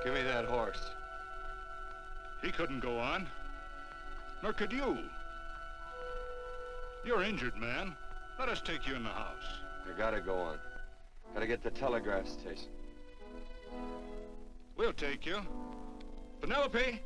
Give me that horse. He couldn't go on. Nor could you. You're injured, man. Let us take you in the house. I gotta go on. Gotta get to the telegraph station. We'll take you. Penelope!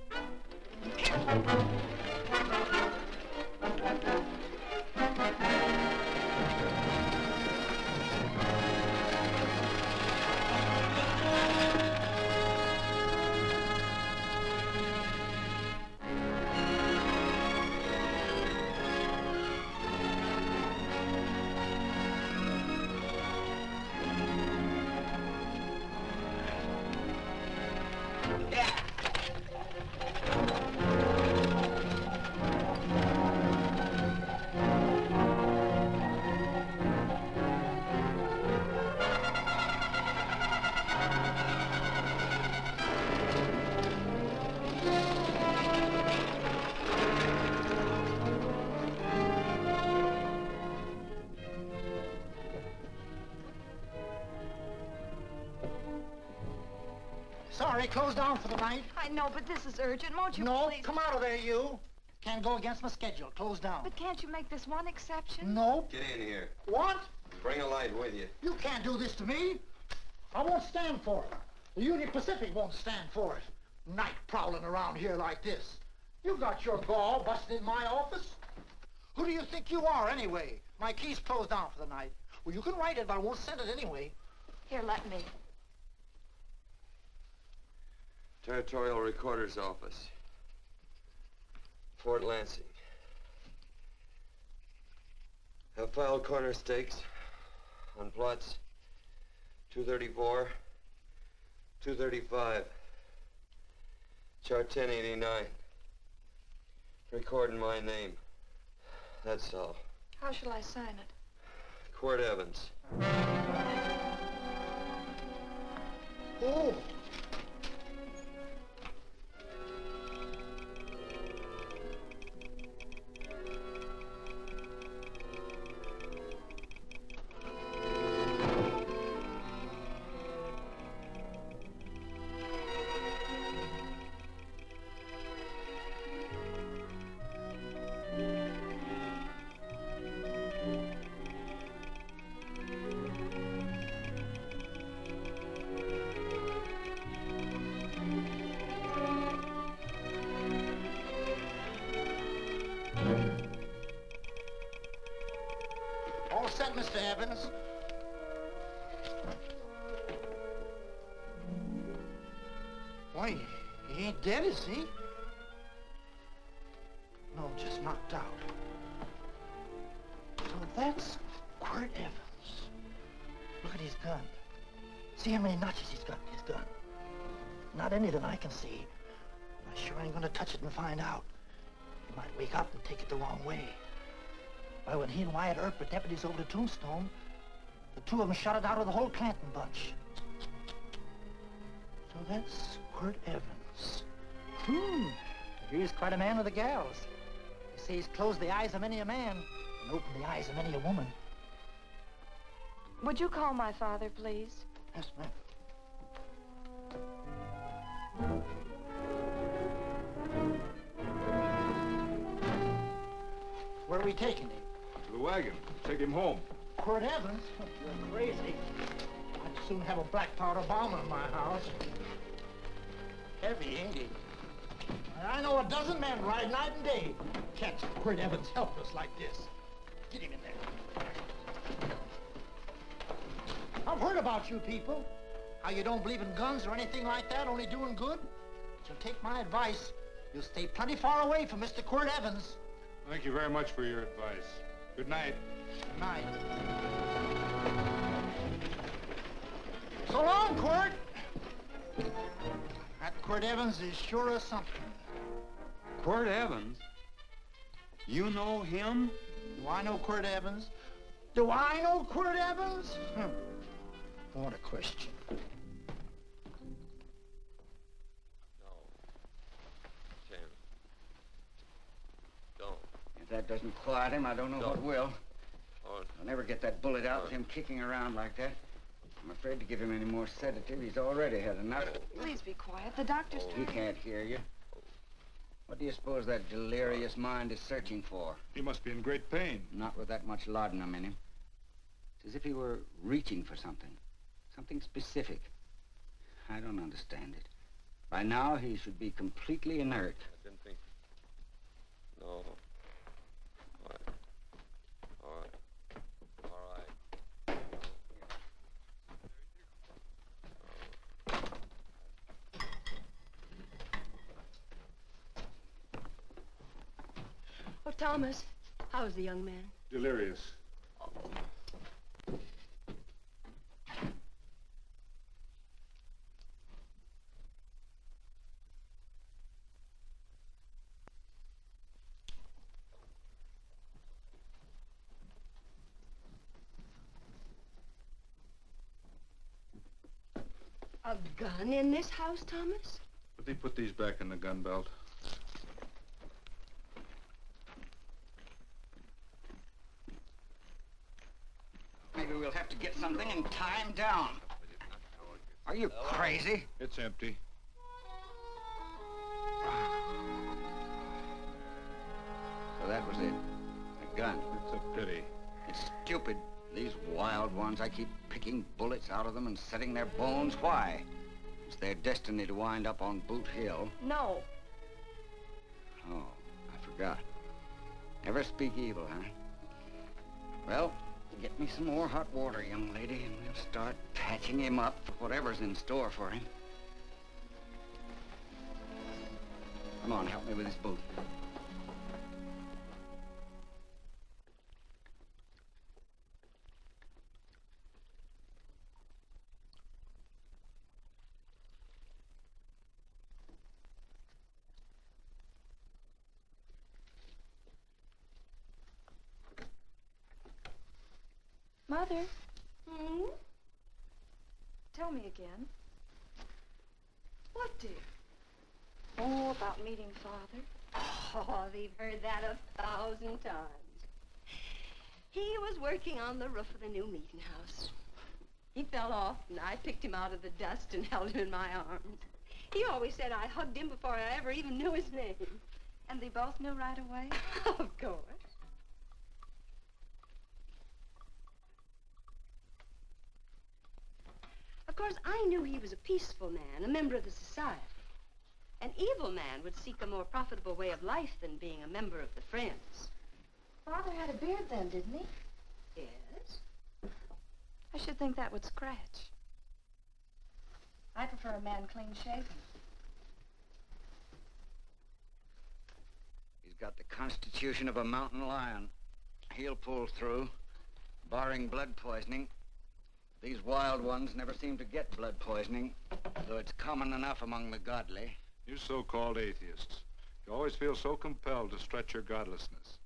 Sorry, closed down for the night. I know, but this is urgent. Won't you No, please? come out of there, you. Can't go against my schedule. Closed down. But can't you make this one exception? No. Get in here. What? Bring a light with you. You can't do this to me. I won't stand for it. The Union Pacific won't stand for it. Night prowling around here like this. You got your gall busting in my office? Who do you think you are, anyway? My key's closed down for the night. Well, you can write it, but I won't send it anyway. Here, let me. Territorial Recorder's Office. Fort Lansing. Have filed corner stakes on plots 234, 235, chart 1089. Recording my name. That's all. How shall I sign it? Quirt Evans. Oh. All set, Mr. Evans. Why, he ain't dead, is he? No, just knocked out. So that's Quirt Evans. Look at his gun. See how many notches he's got in his gun. Not any that I can see. I sure ain't gonna touch it and find out. He might wake up and take it the wrong way. Why, when he and Wyatt Earp were deputies over to Tombstone, the two of them shot it out of the whole Clanton bunch. So that's Quirt Evans. He's quite a man with the gals. They say he's closed the eyes of many a man and opened the eyes of many a woman. Would you call my father, please? Yes, ma'am. Where are we taking him? To the wagon. Take him home. Quirt Evans? You're crazy. I'd soon have a black powder bomb in my house. Heavy, ain't he? I know a dozen men ride night and day. Catch Quirt Evans helpless like this. Get him in there. I've heard about you people. How you don't believe in guns or anything like that, only doing good. So take my advice. You'll stay plenty far away from Mr. Quirt Evans. Thank you very much for your advice. Good night. Good night. So long, Quirt. That Quirt Evans is sure of something. Quirt Evans? You know him? Do I know Quirt Evans? Do I know Quirt Evans? What a question. No. Tim. Don't. If that doesn't quiet him, I don't know what will. Oh, I'll never get that bullet out with him kicking around like that. I'm afraid to give him any more sedative. He's already had enough. Please be quiet. The doctor's He trying. can't hear you. What do you suppose that delirious mind is searching for? He must be in great pain. Not with that much laudanum in him. It's as if he were reaching for something. Something specific. I don't understand it. By now, he should be completely inert. I've been thinking. No. All right. All right. All right. Oh, Thomas, how's the young man? Delirious. A gun in this house, Thomas? But they put these back in the gun belt. Maybe we'll have to get something and tie him down. Are you crazy? It's empty. So that was it. A gun. It's a pity. It's stupid. These wild ones, I keep picking bullets out of them and setting their bones. Why? It's their destiny to wind up on Boot Hill. No. Oh, I forgot. Never speak evil, huh? Well, get me some more hot water, young lady, and we'll start patching him up for whatever's in store for him. Come on, help me with his boot. Mother, Hmm? tell me again. What, dear? Oh, about meeting Father. Oh, they've heard that 1,000 times. He was working on the roof of the new meeting house. He fell off, and I picked him out of the dust and held him in my arms. He always said I hugged him before I ever even knew his name. And they both knew right away? Of course. Of course, I knew he was a peaceful man, a member of the society. An evil man would seek a more profitable way of life than being a member of the Friends. Father had a beard then, didn't he? Yes? I should think that would scratch. I prefer a man clean-shaven. He's got the constitution of a mountain lion. He'll pull through, barring blood poisoning. These wild ones never seem to get blood poisoning, though it's common enough among the godly. You so-called atheists. You always feel so compelled to stretch your godlessness.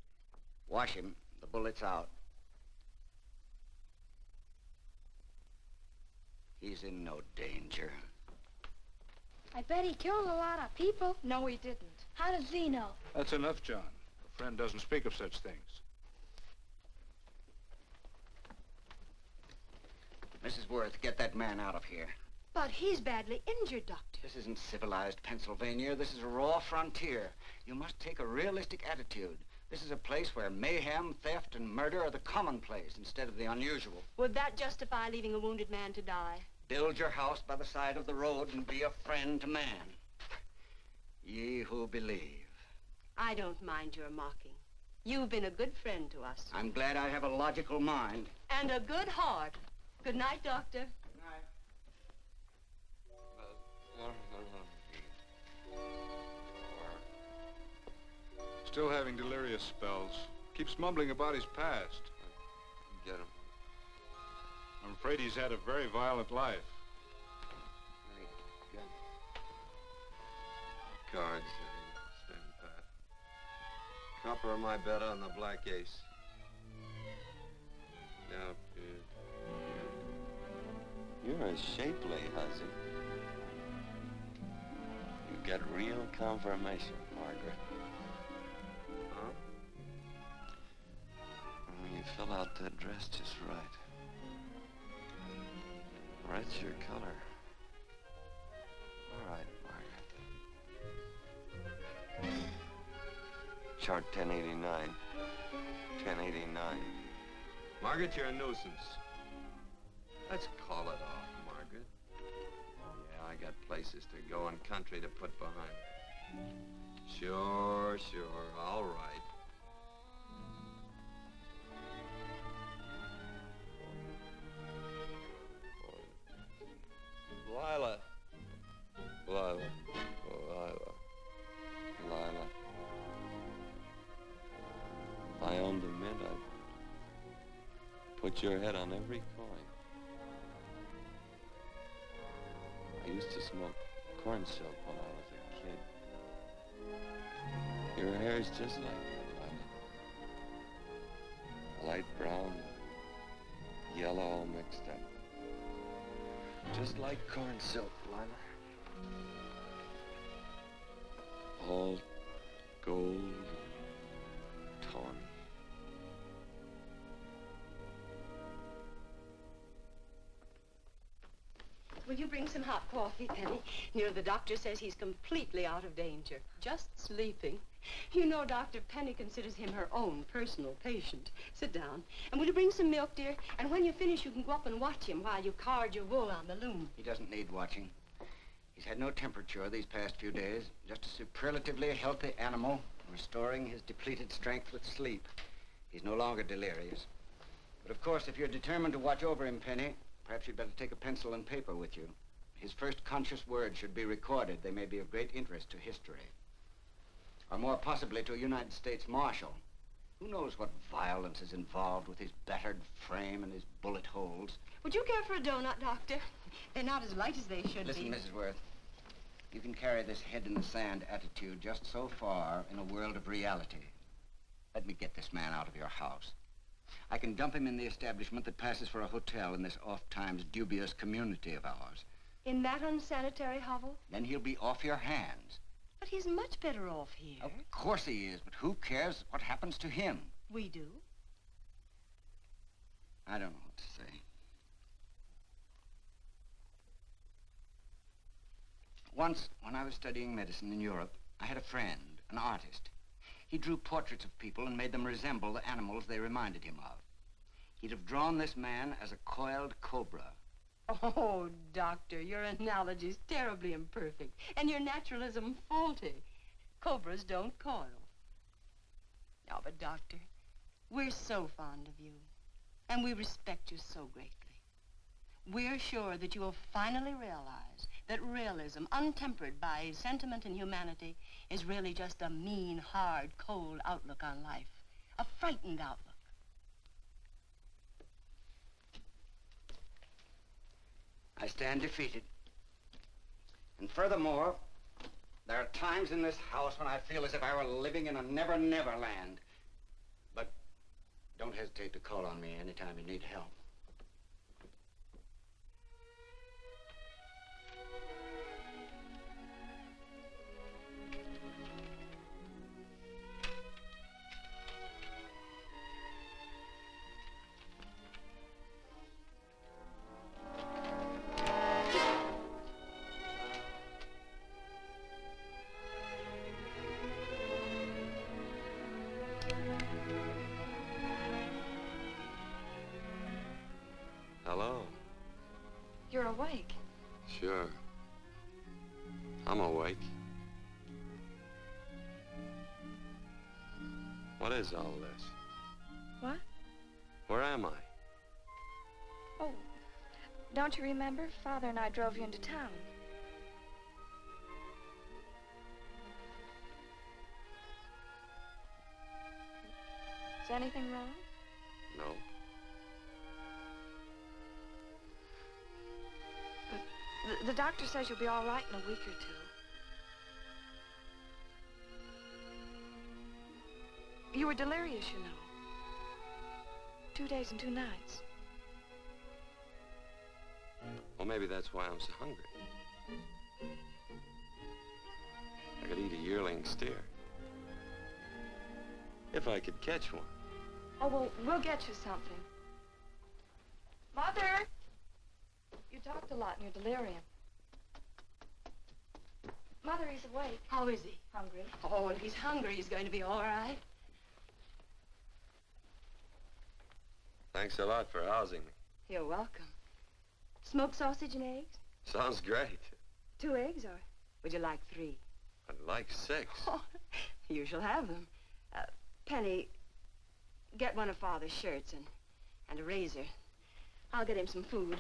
Wash him. The bullet's out. He's in no danger. I bet he killed a lot of people. No, he didn't. How does he know? That's enough, John. A friend doesn't speak of such things. Mrs. Worth, get that man out of here. But he's badly injured, Doctor. This isn't civilized Pennsylvania. This is a raw frontier. You must take a realistic attitude. This is a place where mayhem, theft, and murder are the commonplace instead of the unusual. Would that justify leaving a wounded man to die? Build your house by the side of the road and be a friend to man. Ye who believe. I don't mind your mocking. You've been a good friend to us. I'm glad I have a logical mind. And a good heart. Good night, Doctor. Still having delirious spells. Keeps mumbling about his past. Get him. I'm afraid he's had a very violent life. Cards. Stand pat. Copper on my bet on the black ace. Now, you're a shapely hussy. You get real confirmation, Margaret. Huh? You fill out that dress just right. Red's your color. All right, Margaret. Chart 1089. 1089. Margaret, you're a nuisance. Let's call it off, Margaret. Yeah, I got places to go and country to put behind me. Sure, all right. Lila. If I owned a mint, I'd put your head on every coin. I used to smoke corn silk when I was a kid. Your hair's just like that, Lila. Light brown, yellow all mixed up. Just like corn silk, Lila. All gold, tawny. Will you bring some hot coffee, Penny? You know, the doctor says he's completely out of danger. Just sleeping. You know, Dr. Penny considers him her own personal patient. Sit down. And will you bring some milk, dear? And when you finish, you can go up and watch him while you card your wool on the loom. He doesn't need watching. He's had no temperature these past few days. Just a superlatively healthy animal, restoring his depleted strength with sleep. He's no longer delirious. But of course, if you're determined to watch over him, Penny, perhaps you'd better take a pencil and paper with you. His first conscious words should be recorded. They may be of great interest to history. Or more possibly to a United States Marshal. Who knows what violence is involved with his battered frame and his bullet holes. Would you care for a donut, Doctor? They're not as light as they should Listen, be. Mrs. Worth. You can carry this head-in-the-sand attitude just so far in a world of reality. Let me get this man out of your house. I can dump him in the establishment that passes for a hotel in this oft-times dubious community of ours. In that unsanitary hovel? Then he'll be off your hands. But he's much better off here. Of course he is, but who cares what happens to him? We do. I don't know what to say. Once, when I was studying medicine in Europe, I had a friend, an artist. He drew portraits of people and made them resemble the animals they reminded him of. He'd have drawn this man as a coiled cobra. Oh, Doctor, your analogy's terribly imperfect, and your naturalism faulty. Cobras don't coil. No, but Doctor, we're so fond of you, and we respect you so greatly. We're sure that you will finally realize that realism, untempered by sentiment and humanity, is really just a mean, hard, cold outlook on life. A frightened outlook. I stand defeated. And furthermore, there are times in this house when I feel as if I were living in a never-never land. But don't hesitate to call on me anytime you need help. Hello. You're awake. Sure. I'm awake. What is all this? What? Where am I? Oh, don't you remember? Father and I drove you into town. Is anything wrong? No. The doctor says you'll be all right in a week or two. You were delirious, you know. 2 days and 2 nights. Well, maybe that's why I'm so hungry. I could eat a yearling steer. If I could catch one. Oh, well, we'll get you something. Mother! You You talked a lot in your delirium. Mother, he's awake. How is he? Hungry. Oh, if he's hungry, he's going to be all right. Thanks a lot for housing me. You're welcome. Smoked sausage and eggs? Sounds great. 2 eggs, or would you like 3? I'd like 6. Oh, you shall have them. Penny, get one of Father's shirts and a razor. I'll get him some food.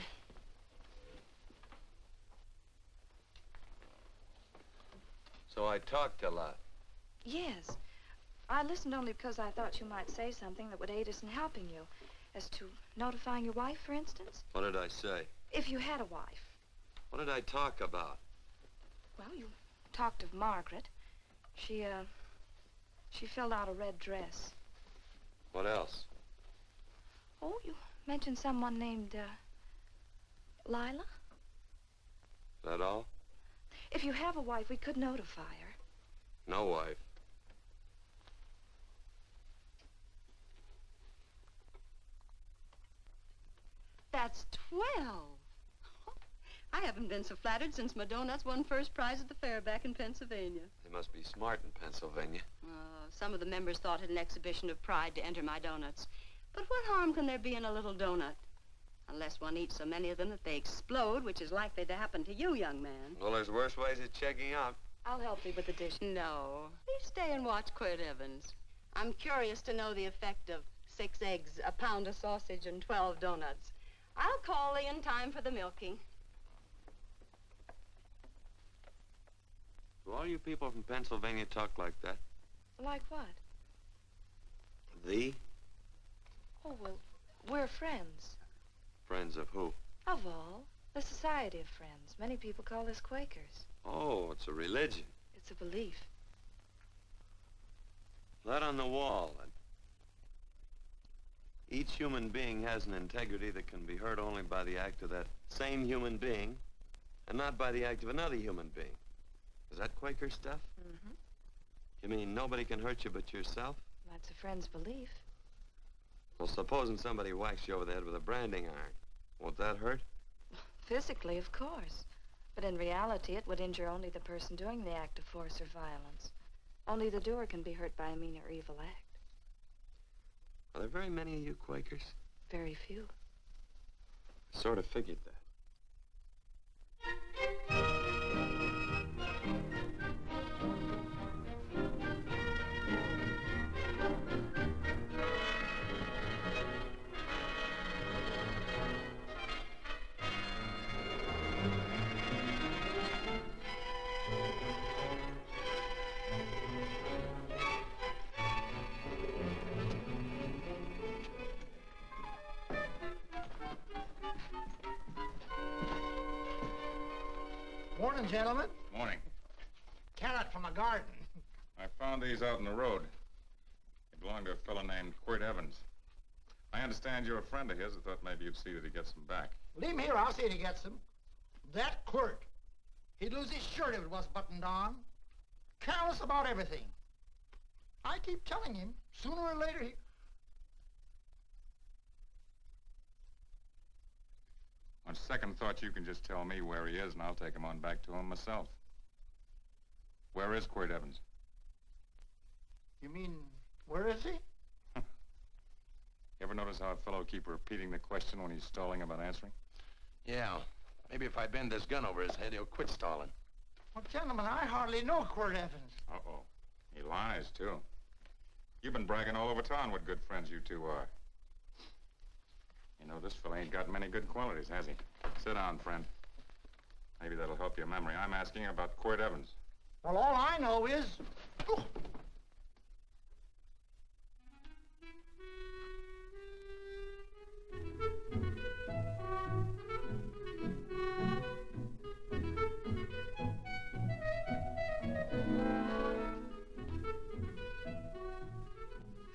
So I talked a lot. Yes. I listened only because I thought you might say something that would aid us in helping you. As to notifying your wife, for instance? What did I say? If you had a wife. What did I talk about? Well, you talked of Margaret. She filled out a red dress. What else? Oh, you mentioned someone named, Lila? That all? If you have a wife, we could notify her. No wife. That's 12. I haven't been so flattered since my donuts won first prize at the fair back in Pennsylvania. They must be smart in Pennsylvania. Some of the members thought it an exhibition of pride to enter my donuts. But what harm can there be in a little donut? Unless one eats so many of them that they explode, which is likely to happen to you, young man. Well, there's worse ways of checking out. I'll help you with the dish. No. Please stay and watch Quirt Evans. I'm curious to know the effect of 6 eggs, a pound of sausage, and 12 donuts. I'll call thee in time for the milking. Do all you people from Pennsylvania talk like that? Like what? Thee? Oh, well, we're friends. Friends of who? Of all. The Society of Friends. Many people call us Quakers. Oh, it's a religion. It's a belief. That on the wall. Each human being has an integrity that can be hurt only by the act of that same human being, and not by the act of another human being. Is that Quaker stuff? Mm-hmm. You mean nobody can hurt you but yourself? That's a friend's belief. Well, supposing somebody whacks you over the head with a branding iron. Won't that hurt? Physically, of course. But in reality, it would injure only the person doing the act of force or violence. Only the doer can be hurt by a mean or evil act. Are there very many of you Quakers? Very few. Sort of figured that. Morning, gentlemen. Morning. Carrot from a garden. I found these out in the road. They belong to a fellow named Quirt Evans. I understand you're a friend of his. I thought maybe you'd see that he gets them back. Leave him here, I'll see if he gets them. That Quirt. He'd lose his shirt if it was buttoned on. Careless about everything. I keep telling him, sooner or later he... On second thought, you can just tell me where he is, and I'll take him on back to him myself. Where is Quirt Evans? You mean, where is he? You ever notice how a fellow keep repeating the question when he's stalling about answering? Yeah. Maybe if I bend this gun over his head, he'll quit stalling. Well, gentlemen, I hardly know Quirt Evans. Uh-oh. He lies, too. You've been bragging all over town what good friends you two are. You know, this fella ain't got many good qualities, has he? Sit down, friend. Maybe that'll help your memory. I'm asking about Quirt Evans. Well, all I know is... Oh.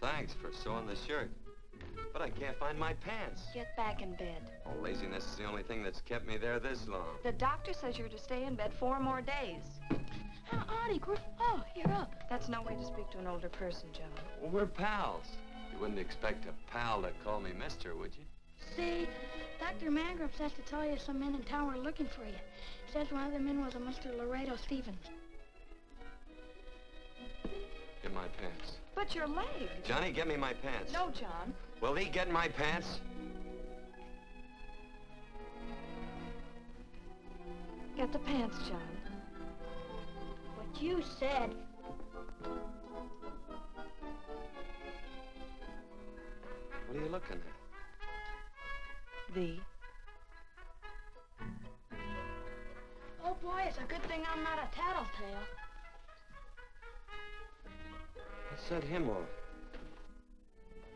Thanks for sewing the shirt. But I can't find my pants. Get back in bed. Oh, laziness is the only thing that's kept me there this long. The doctor says you're to stay in bed 4 more days. Howdy, Quirt. Oh, you're up. That's no way to speak to an older person, John. Well, we're pals. You wouldn't expect a pal to call me mister, would you? See, Dr. Mangrum says to tell you some men in town were looking for you. Says one of the men was a Mr. Laredo Stevens. Get my pants. But your leg. Johnny, get me my pants. No, John. Will he get my pants? Get the pants, John. What you said. What are you looking at? The. Oh, boy, it's a good thing I'm not a tattletale. What set him off?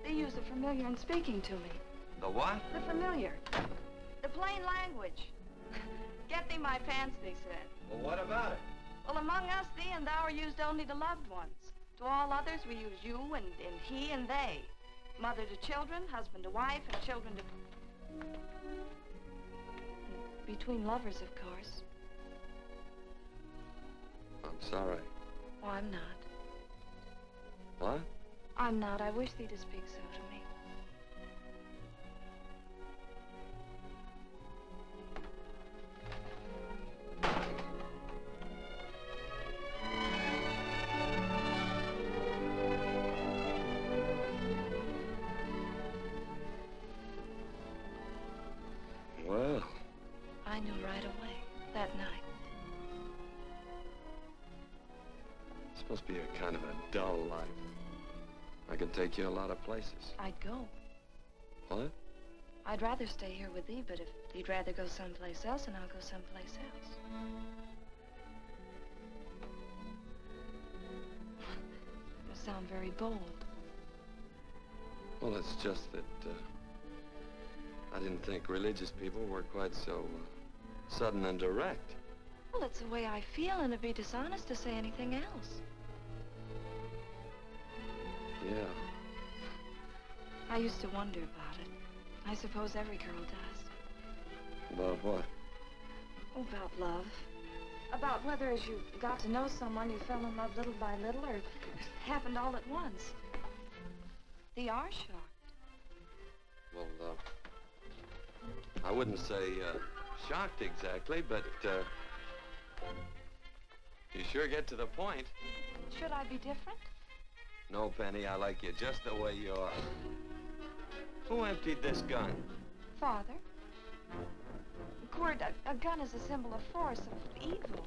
They use the familiar in speaking to me. The what? The familiar. The plain language. Get thee my pants, they said. Well, what about it? Well, among us, thee and thou are used only to loved ones. To all others, we use you and he and they. Mother to children, husband to wife, and children to... Between lovers, of course. I'm sorry. Oh, I'm not. What? I'm not. I wish thee to speak so to me. Well, I knew right away, that night. it's supposed to be a kind of a dull life. I could take you a lot of places. I'd go. What? I'd rather stay here with thee, but if you'd rather go someplace else, then I'll go someplace else. You sound very bold. Well, it's just that, I didn't think religious people were quite so, sudden and direct. Well, it's the way I feel, and it'd be dishonest to say anything else. Yeah. I used to wonder about it. I suppose every girl does. About what? Oh, about love. About whether as you got to know someone, you fell in love little by little, or it happened all at once. They are shocked. Well, I wouldn't say, shocked exactly, but, you sure get to the point. Should I be different? No, Penny, I like you just the way you are. Who emptied this gun? Father? Quirt, a gun is a symbol of force, of evil.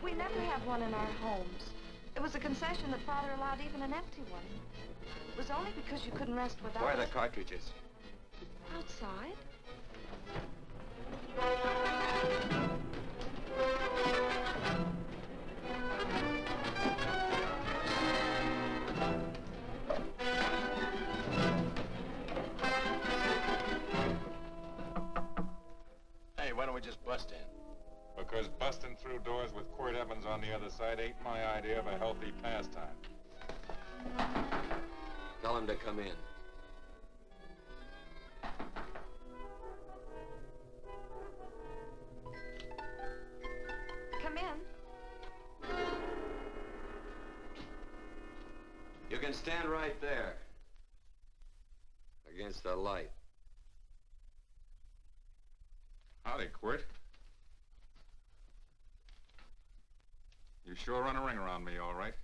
We never have one in our homes. It was a concession that Father allowed even an empty one. It was only because you couldn't rest without Where are the it. cartridges? Outside? Hey, why don't we just bust in? Because busting through doors with Quirt Evans on the other side ain't my idea of a healthy pastime. Tell him to come in. Come in. You can stand right there. Against the light. Howdy, Quirt. You sure run a ring around me, all right.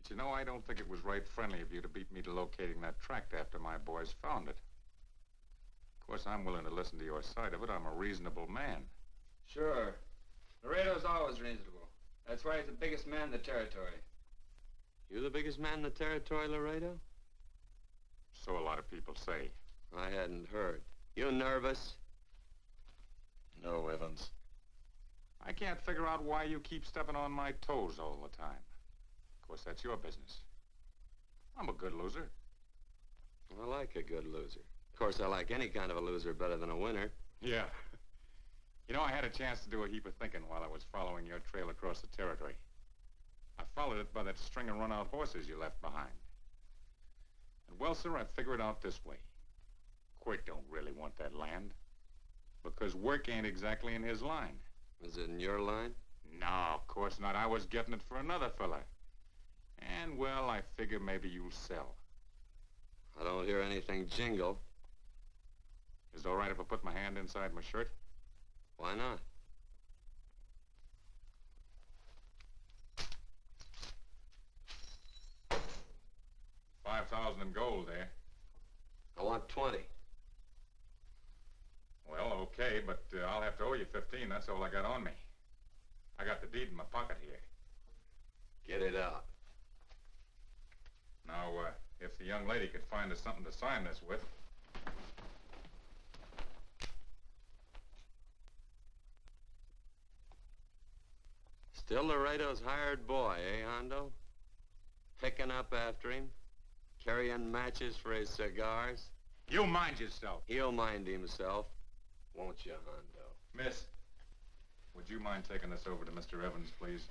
But you know, I don't think it was right friendly of you to beat me to locating that tract after my boys found it. Of course, I'm willing to listen to your side of it. I'm a reasonable man. Sure. Laredo's always reasonable. That's why he's the biggest man in the territory. You the biggest man in the territory, Laredo? So a lot of people say. I hadn't heard. You nervous? No, Evans. I can't figure out why you keep stepping on my toes all the time. Of course, that's your business. I'm a good loser. I like a good loser. Of course, I like any kind of a loser better than a winner. Yeah. You know, I had a chance to do a heap of thinking while I was following your trail across the territory. I followed it by that string of run-out horses you left behind. And, well, sir, I figured it out this way. Quick don't really want that land. Because work ain't exactly in his line. Is it in your line? No, of course not. I was getting it for another fella. And, well, I figure maybe you'll sell. I don't hear anything jingle. Is it all right if I put my hand inside my shirt? Why not? $5,000 in gold there. I want 20. Well, okay, but I'll have to owe you 15. That's all I got on me. I got the deed in my pocket here. Get it out. Now, if the young lady could find us something to sign this with. Still Laredo's hired boy, eh, Hondo? Picking up after him, carrying matches for his cigars. You mind yourself. He'll mind himself, won't you, Hondo? Miss, would you mind taking this over to Mr. Evans, please?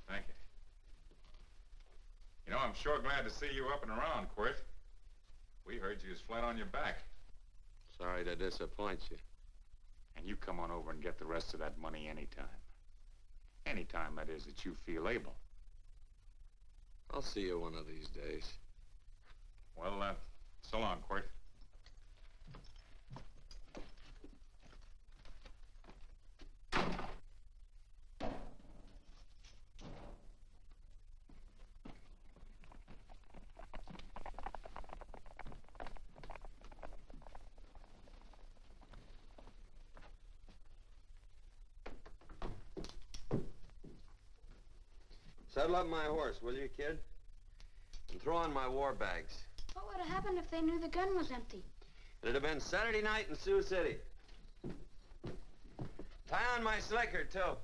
Thank you. You know, I'm sure glad to see you up and around, Quirt. We heard you was flat on your back. Sorry to disappoint you. And you come on over and get the rest of that money anytime. Anytime, that is, that you feel able. I'll see you one of these days. Well, so long, Quirt. Saddle up my horse, will you, kid? And throw on my war bags. What would have happened if they knew the gun was empty? It'd have been Saturday night in Sioux City. Tie on my slicker, too.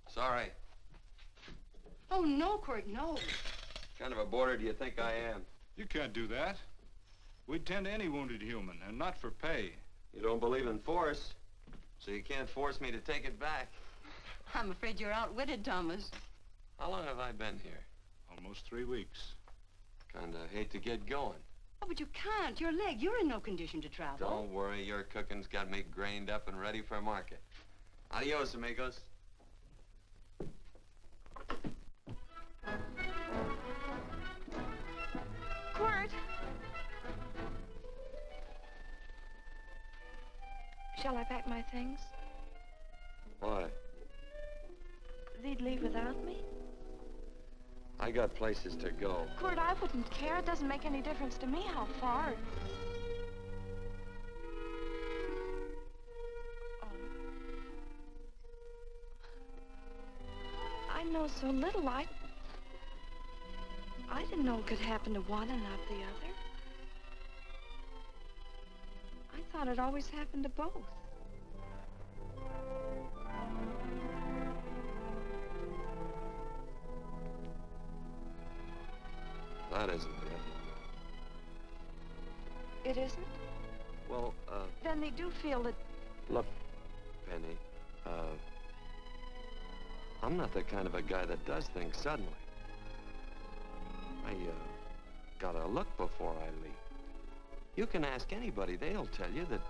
Sorry. Oh, no, Quirt, no. What kind of a boarder do you think I am? You can't do that. We'd tend to any wounded human, and not for pay. You don't believe in force, so you can't force me to take it back. I'm afraid you're outwitted, Thomas. How long have I been here? Almost 3 weeks. Kinda hate to get going. Oh, but you can't. Your leg, you're in no condition to travel. Don't worry, your cooking's got me grained up and ready for market. Adios, amigos. Quirt! Shall I pack my things? Why? They'd leave without me? I got places to go. Quirt, I wouldn't care. It doesn't make any difference to me how far. Oh. I know so little. I didn't know it could happen to one and not the other. I thought it always happened to both. That isn't it. It isn't? Well, Then they do feel that... look, Penny, I'm not the kind of a guy that does things suddenly. I, gotta look before I leave. You can ask anybody, they'll tell you that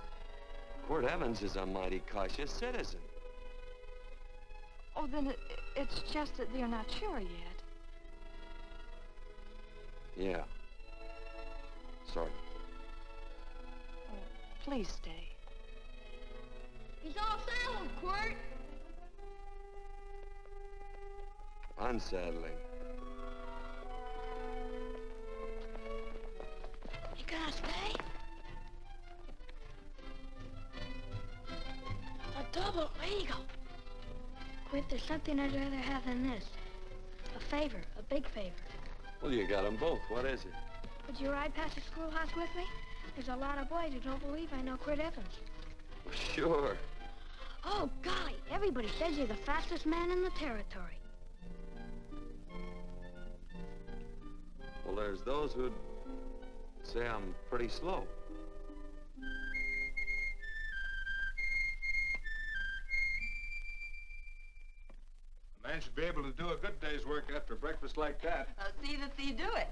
Quirt Evans is a mighty cautious citizen. Oh, then it's just that they're not sure yet. Yeah. Sort of. Oh, please stay. He's all saddled, Quirt. Unsettling. You gonna stay? A double eagle. Quit, there's something I'd rather have than this. A favor, a big favor. Well, you got them both. What is it? Would you ride past the schoolhouse with me? There's a lot of boys who don't believe I know Quirt Evans. Sure. Oh, golly, everybody says you're the fastest man in the territory. Well, there's those who'd say I'm pretty slow. A man should be able to do a good day's work after breakfast like that. I'll see that you do it.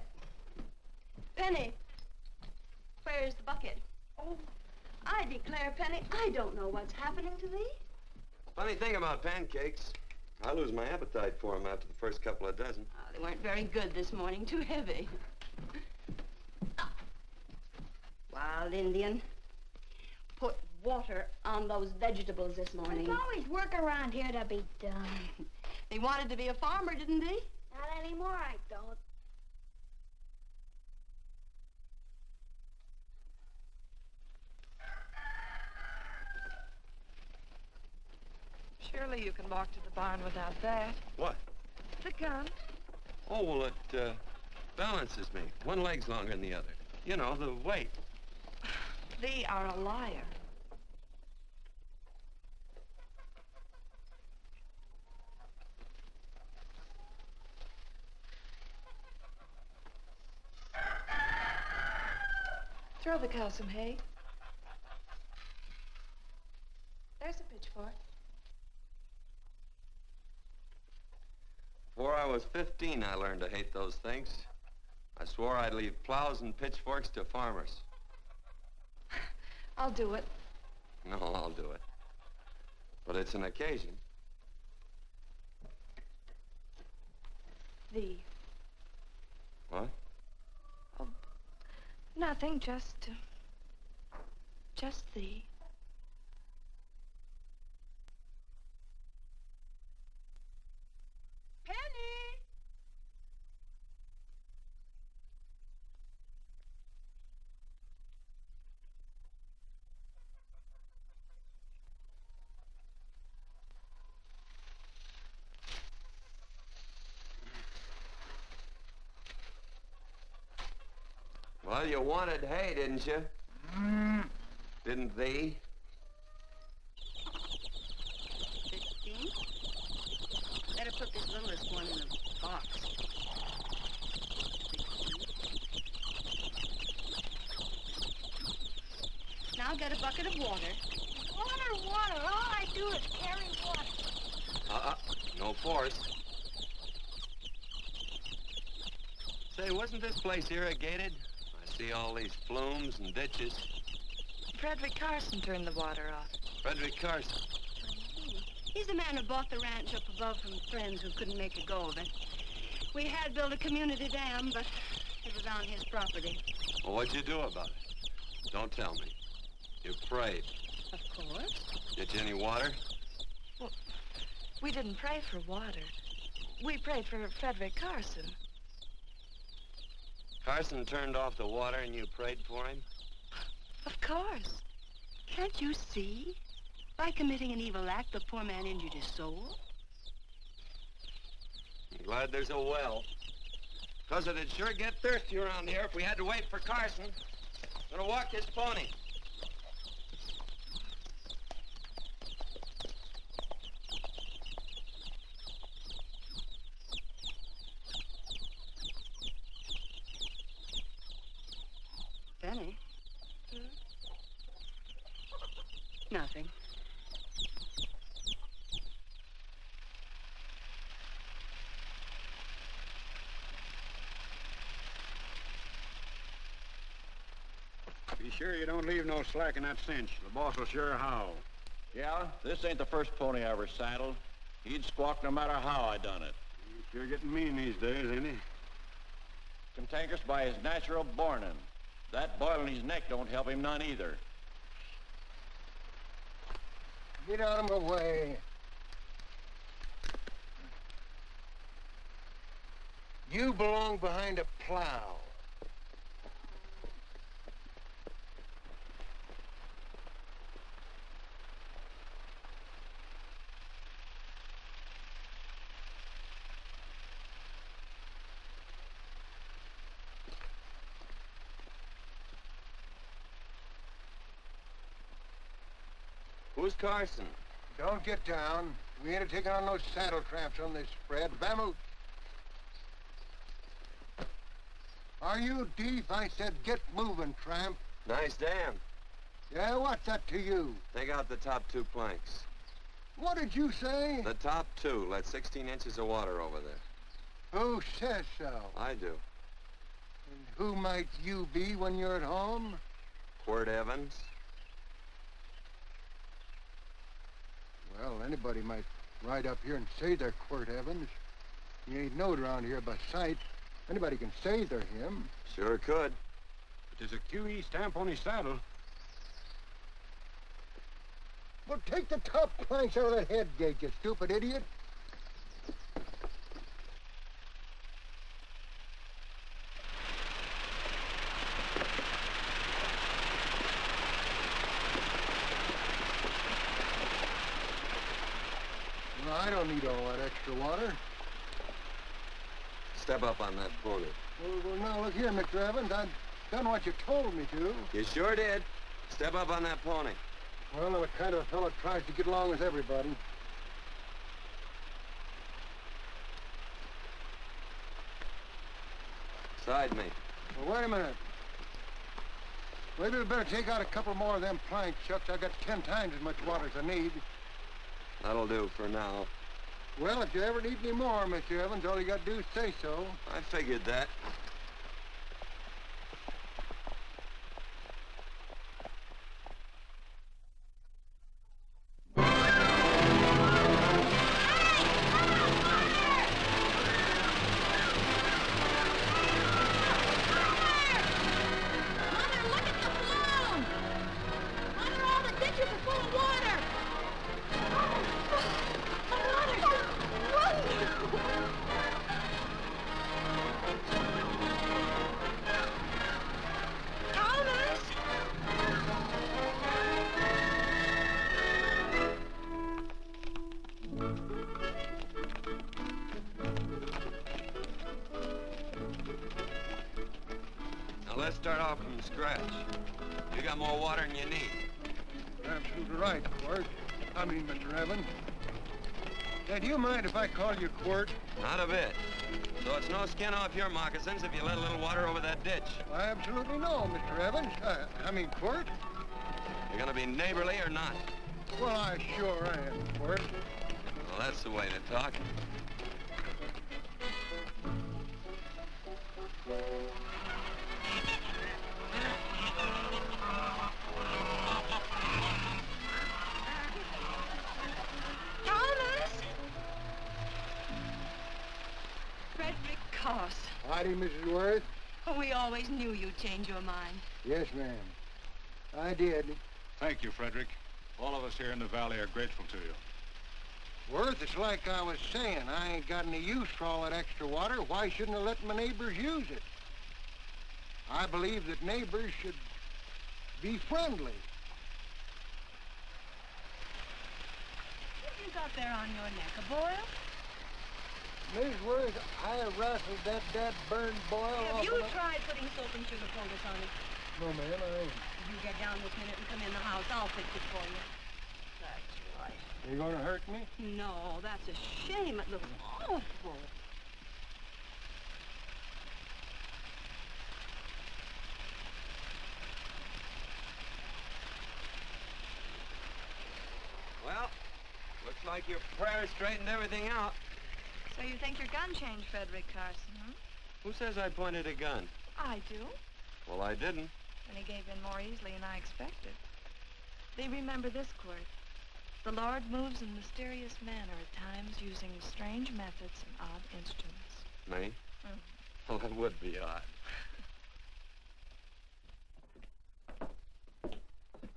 Penny, where's the bucket? Oh, I declare, Penny, I don't know what's happening to thee. Funny thing about pancakes, I lose my appetite for them after the first couple of dozen. Oh, they weren't very good this morning, too heavy. Wild Indian, put water on those vegetables this morning. There's always work around here to be done. He wanted to be a farmer, didn't he? Not anymore, I don't. Surely you can walk to the barn without that. What? The gun. Oh, well, it balances me. One leg's longer than the other. You know, the weight. Thee are a liar. Throw the cow some hay. There's a pitchfork. Before I was 15, I learned to hate those things. I swore I'd leave plows and pitchforks to farmers. I'll do it. No, I'll do it. But it's an occasion. Thee. What? Oh, nothing, just thee. Penny! Well, you wanted hay, didn't you? Didn't thee? 15? Better put this littlest one in a box. 16. Now get a bucket of water. Water. All I do is carry water. No force. Say, wasn't this place irrigated? I see all these flumes and ditches. Frederick Carson turned the water off. Frederick Carson. He's the man who bought the ranch up above from friends who couldn't make a go of it. We had built a community dam, but it was on his property. Well, what'd you do about it? Don't tell me. You prayed. Of course. Get you any water? Well, we didn't pray for water. We prayed for Frederick Carson. Carson turned off the water and you prayed for him? Of course. Can't you see? By committing an evil act, the poor man injured his soul. I'm glad there's a well. Because it'd sure get thirsty around here if we had to wait for Carson. I'm gonna walk this pony. Benny? Nothing. Be sure you don't leave no slack in that cinch. The boss will sure howl. Yeah, this ain't the first pony I ever saddled. He'd squawk no matter how I done it. He's sure getting mean these days, ain't he? Cantankerous by his natural bornin'. That boil in his neck don't help him none either. Get out of my way. You belong behind a plow. Who's Carson? Don't get down. We ain't taking on no saddle tramps on this spread. Vamoose. Are you deef? I said get moving, tramp. Nice dam. Yeah, what's that to you? Take out the top 2 planks. What did you say? The top two let 16 inches of water over there. Who says so? I do. And who might you be when you're at home? Quirt Evans. Well, anybody might ride up here and say they're Quirt Evans. He ain't knowed around here by sight. Anybody can say they're him. Sure could. But there's a QE stamp on his saddle. Well, take the top planks out of that head gate, you stupid idiot. No, I don't need all that extra water. Step up on that pony. Well, now, look here, Mr. Evans. I've done what you told me to. You sure did. Step up on that pony. Well, I'm the kind of a fellow that tries to get along with everybody. Side me. Well, wait a minute. Maybe we better take out a couple more of them planks, Chucks. I got 10 times as much water as I need. That'll do for now. Well, if you ever need any more, Mr. Evans, all you got to do is say so. I figured that. Let's start off from scratch. You got more water than you need. You're absolutely right, Quirt. Mr. Evans. Hey, do you mind if I call you Quirt? Not a bit. So it's no skin off your moccasins if you let a little water over that ditch. I absolutely know, Mr. Evans. Quirt. You're gonna be neighborly or not? Well, I sure am, Quirt. Well, that's the way to talk. Howdy, Mrs. Worth. Oh, we always knew you'd change your mind. Yes, ma'am. I did. Thank you, Frederick. All of us here in the valley are grateful to you. Worth, it's like I was saying. I ain't got any use for all that extra water. Why shouldn't I let my neighbors use it? I believe that neighbors should be friendly. What have you got there on your neck, a boil? Mrs. Worth, I rustled that burned boil Have off you of my... tried putting soap and sugar poultice on it? No, ma'am, I ain't. You get down this minute and come in the house. I'll fix it for you. That's right. Are you gonna hurt me? No, that's a shame. It looks awful. Well, looks like your prayer straightened everything out. So you think your gun changed, Frederick Carson, huh? Who says I pointed a gun? I do. Well, I didn't. And he gave in more easily than I expected. They remember this, Quirt. The Lord moves in mysterious manner at times using strange methods and odd instruments. Me? Well, that would be odd.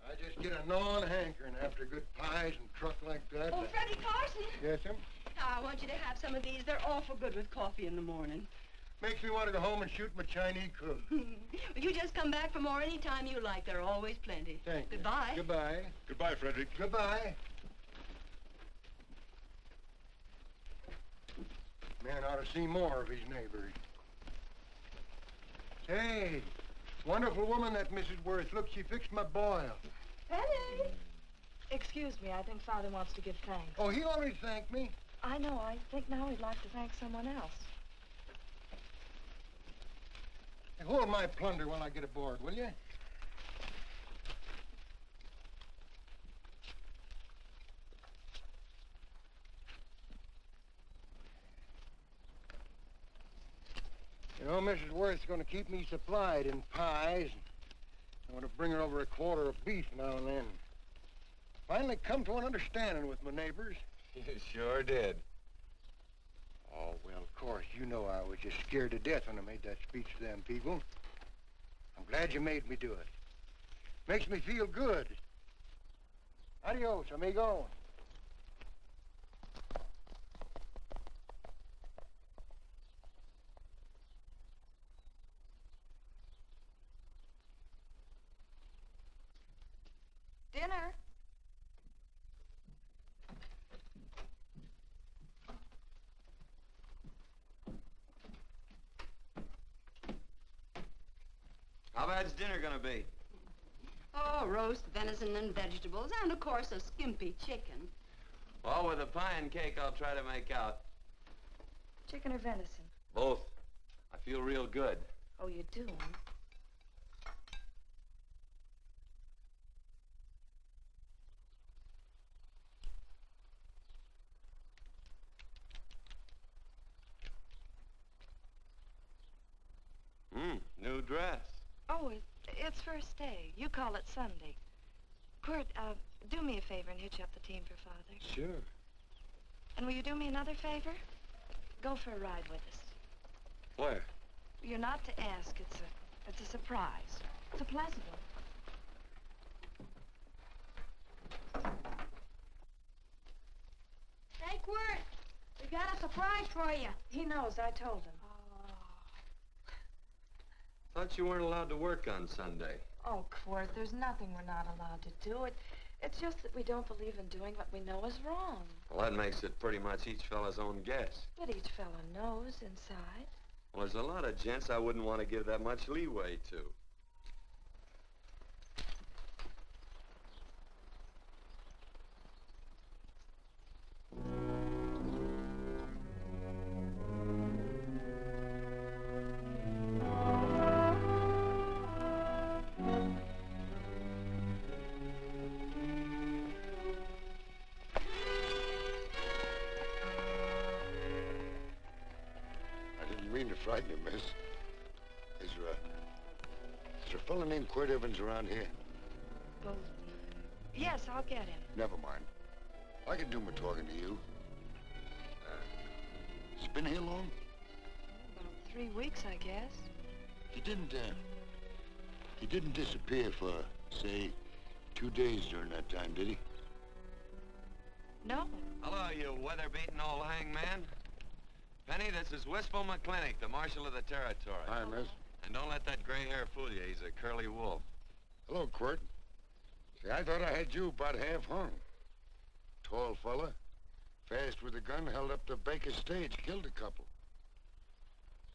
I just get a gnawing hankering after good pies and truck like that. Oh, Freddie Carson. Yes, ma'am? I want you to have some of these. They're awful good with coffee in the morning. Makes me want to go home and shoot my Chinese cook. You just come back for more any time you like. There are always plenty. Thank you. Goodbye. Goodbye. Goodbye, Frederick. Goodbye. Man ought to see more of his neighbors. Say, wonderful woman, that Mrs. Worth. Look, she fixed my boil. Penny! Excuse me, I think Father wants to give thanks. Oh, he already thanked me. I know. I think now he'd like to thank someone else. Hey, hold my plunder while I get aboard, will you? You know, Mrs. Worth's going to keep me supplied in pies. I want to bring her over a quarter of beef now and then. Finally come to an understanding with my neighbors. You sure did. Oh, well, of course, you know I was just scared to death when I made that speech to them people. I'm glad you made me do it. Makes me feel good. Adios, amigo. Dinner. How bad's dinner gonna be? Oh, roast venison and vegetables, and of course a skimpy chicken. Well, with a pie and cake, I'll try to make out. Chicken or venison? Both. I feel real good. Oh, you do? New dress. Oh, it's first day. You call it Sunday. Quirt, do me a favor and hitch up the team for Father. Sure. And will you do me another favor? Go for a ride with us. Where? You're not to ask. It's a surprise. It's a pleasant one. Hey, Quirt, we got a surprise for you. He knows. I told him. Thought you weren't allowed to work on Sunday. Oh, Quirt, there's nothing we're not allowed to do. It's just that we don't believe in doing what we know is wrong. Well, that makes it pretty much each fella's own guess. But each fella knows inside. Well, there's a lot of gents I wouldn't want to give that much leeway to. Frighten you, miss. Is there a fella named Quirt Evans around here? Well, yes, I'll get him. Never mind. I can do my talking to you. He's been here long? About 3 weeks, I guess. He didn't disappear for, say, 2 days during that time, did he? No. Hello, you weather-beaten old hangman. Penny, this is Wistful McClintock, the Marshal of the Territory. Hi, miss. And don't let that gray hair fool you. He's a curly wolf. Hello, Quirt. See, I thought I had you about half hung. Tall fella, fast with a gun, held up the Baker stage, killed a couple.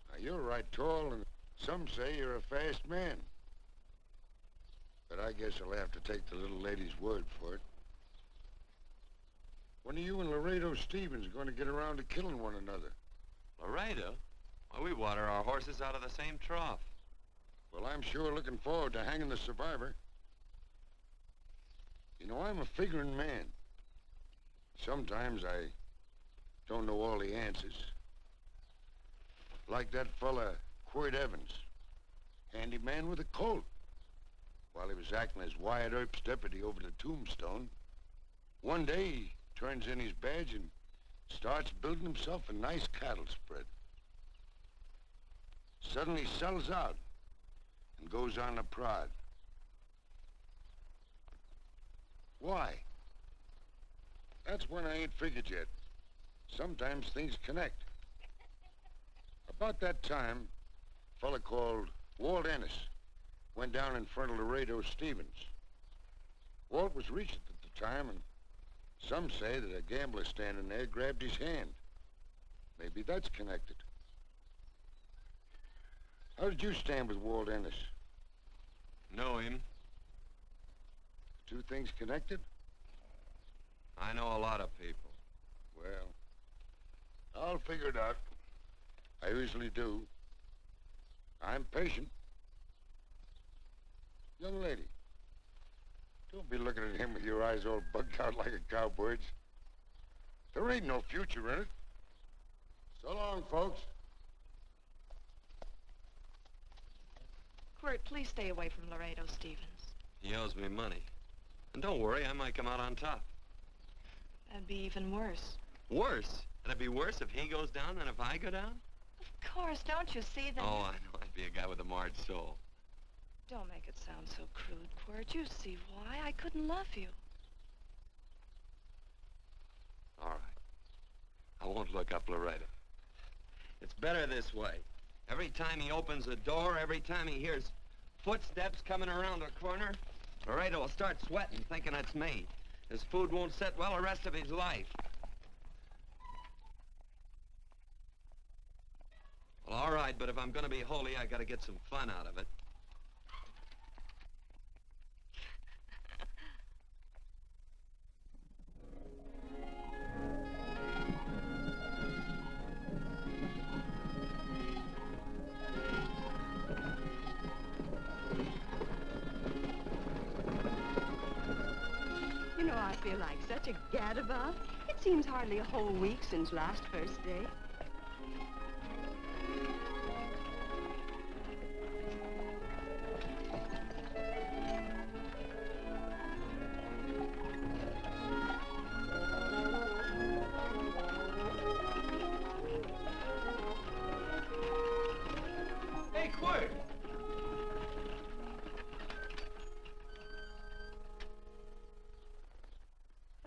Now, you're right tall, and some say you're a fast man. But I guess I'll have to take the little lady's word for it. When are you and Laredo Stevens going to get around to killing one another? Laredo? Well, we water our horses out of the same trough. Well, I'm sure looking forward to hanging the survivor. You know, I'm a figuring man. Sometimes I don't know all the answers. Like that fella, Quirt Evans. Handyman with a colt. While he was acting as Wyatt Earp's deputy over the Tombstone, one day he turns in his badge and starts building himself a nice cattle spread. Suddenly sells out and goes on a prod. Why? That's when I ain't figured yet. Sometimes things connect. About that time, a fella called Walt Ennis went down in front of Laredo Stevens. Walt was Regent at the time, and some say that a gambler standing there grabbed his hand. Maybe that's connected. How did you stand with Walt Ennis? Know him. Two things connected? I know a lot of people. Well, I'll figure it out. I usually do. I'm patient. Young lady, don't be looking at him with your eyes all bugged out like a cowbird's. There ain't no future in it. So long, folks. Quirt, please stay away from Laredo, Stevens. He owes me money. And don't worry, I might come out on top. That'd be even worse. Worse? It'd be worse if he goes down than if I go down? Of course, don't you see that? Oh, I know. I'd be a guy with a marred soul. Don't make it sound so crude, Quirt. You see why. I couldn't love you. All right. I won't look up Laredo. It's better this way. Every time he opens the door, every time he hears footsteps coming around the corner, Laredo will start sweating, thinking it's me. His food won't sit well the rest of his life. Well, all right, but if I'm gonna be holy, I gotta get some fun out of it. You know, I feel like such a gadabout. It seems hardly a whole week since last first day. Hey, Quirt!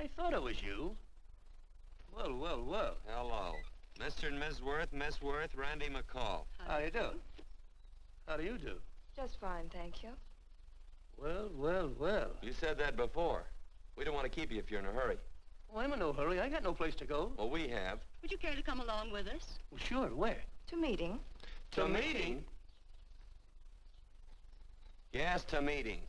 I thought it was you. Well, well, well. Hello. Mr. and Miss Worth, Randy McCall. How you do? How do you do? Just fine, thank you. Well, well, well. You said that before. We don't want to keep you if you're in a hurry. Oh, I'm in no hurry. I got no place to go. Well, we have. Would you care to come along with us? Well, sure. Where? To meeting. To meeting? Yes, to meeting.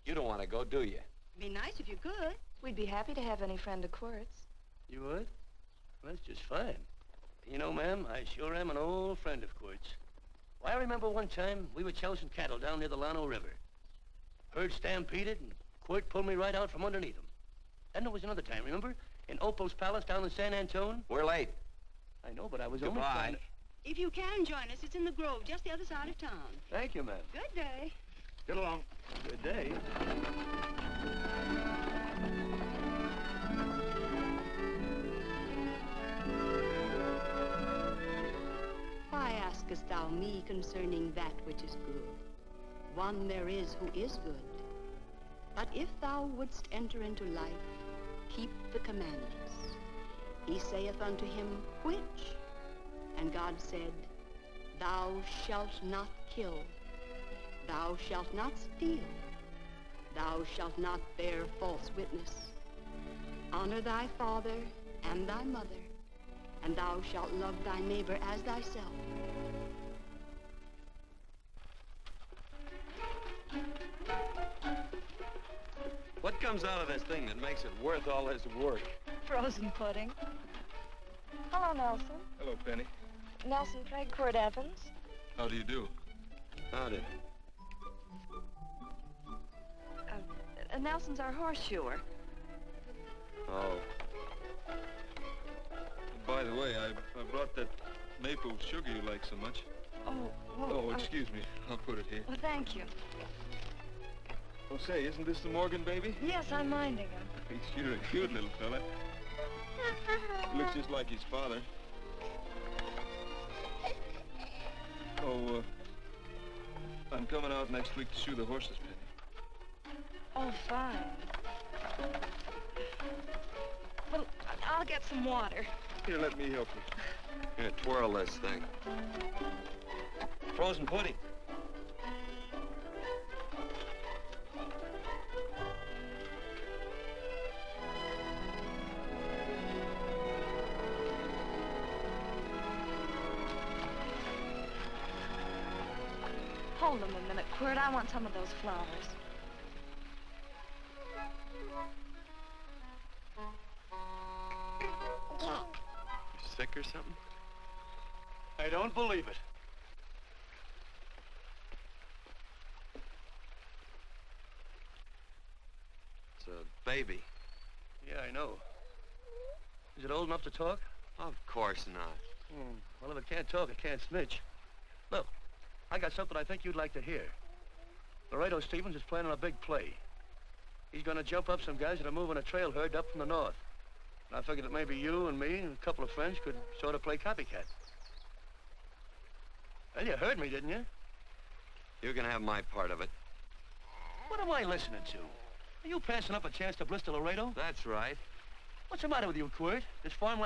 You don't want to go, do you? Be nice if you could. We'd be happy to have any friend of Quirt's. You would? Well, that's just fine. You know, ma'am, I sure am an old friend of Quirt's. Why, I remember one time we were chousing cattle down near the Llano River. Herd stampeded, and Quirt pulled me right out from underneath him. Then there was another time, remember? In Opal's Palace down in San Antone? We're late. I know, but I was Goodbye. only trying to... If you can join us, it's in the Grove, just the other side of town. Thank you, ma'am. Good day. Get along. Good day. Why askest thou me concerning that which is good? One there is who is good. But if thou wouldst enter into life, keep the commandments. He saith unto him, which? And God said, thou shalt not kill. Thou shalt not steal. Thou shalt not bear false witness. Honor thy father and thy mother, and thou shalt love thy neighbor as thyself. What comes out of this thing that makes it worth all this work? Frozen pudding. Hello, Nelson. Hello, Penny. Nelson Craig, Quirt Evans. How do you do? Howdy. Nelson's our horseshoer. Oh. By the way, I brought that maple sugar you like so much. Oh, well... Oh, excuse me. I'll put it here. Well, thank you. Oh, say, isn't this the Morgan baby? Yes, I'm minding him. He's sure a cute little fella. He looks just like his father. Oh, I'm coming out next week to shoe the horses, Penny. Oh, fine. Well, I'll get some water. Here, let me help you. Here, twirl this thing. Frozen pudding. Hold them a minute, Quirt. I want some of those flowers. You sick or something? I don't believe it. It's a baby. Yeah, I know. Is it old enough to talk? Of course not. Well, if it can't talk, it can't snitch. Look, I got something I think you'd like to hear. Laredo Stevens is planning a big play. He's gonna jump up some guys that are moving a trail herd up from the north. And I figured that maybe you and me and a couple of friends could sort of play copycat. Well, you heard me, didn't you? You can have my part of it. What am I listening to? Are you passing up a chance to blister Laredo? That's right. What's the matter with you, Quirt? This farm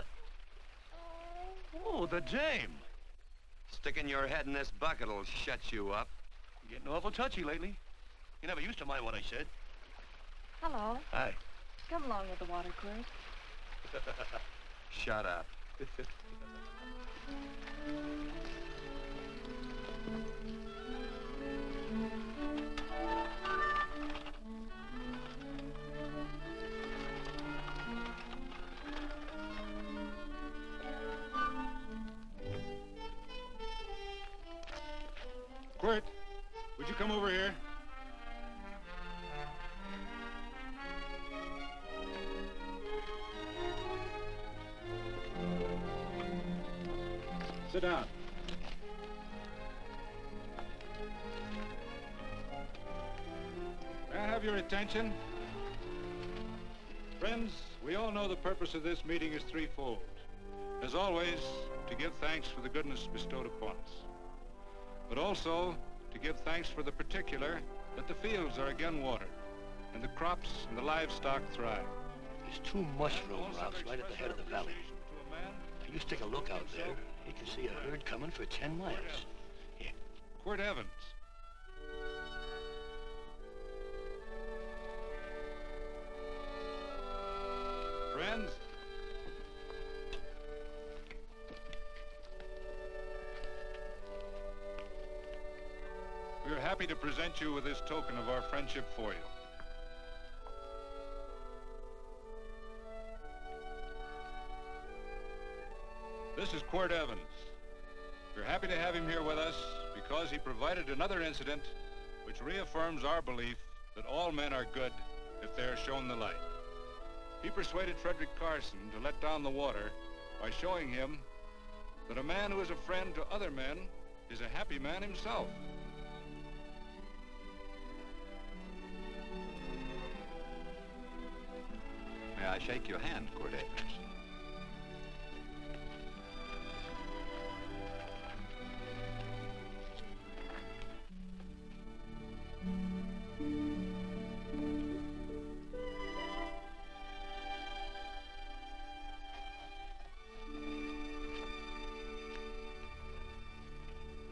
Oh, the dame. Sticking your head in this bucket will shut you up. You're getting awful touchy lately. You never used to mind what I said. Hello. Hi. Come along with the water, Quirt. Shut up. Quirt, would you come over here? Sit down. May I have your attention? Friends, we all know the purpose of this meeting is threefold. As always, to give thanks for the goodness bestowed upon us, but also to give thanks for the particular that the fields are again watered and the crops and the livestock thrive. There's two mushroom routes right at the head of the valley. Now, you stick a look out there, you can see a herd coming for 10 miles. Here. Quirt Evans. Friends, we are happy to present you with this token of our friendship for you. This is Quirt Evans. We're happy to have him here with us because he provided another incident which reaffirms our belief that all men are good if they are shown the light. He persuaded Frederick Carson to let down the water by showing him that a man who is a friend to other men is a happy man himself. May I shake your hand, Quirt Evans?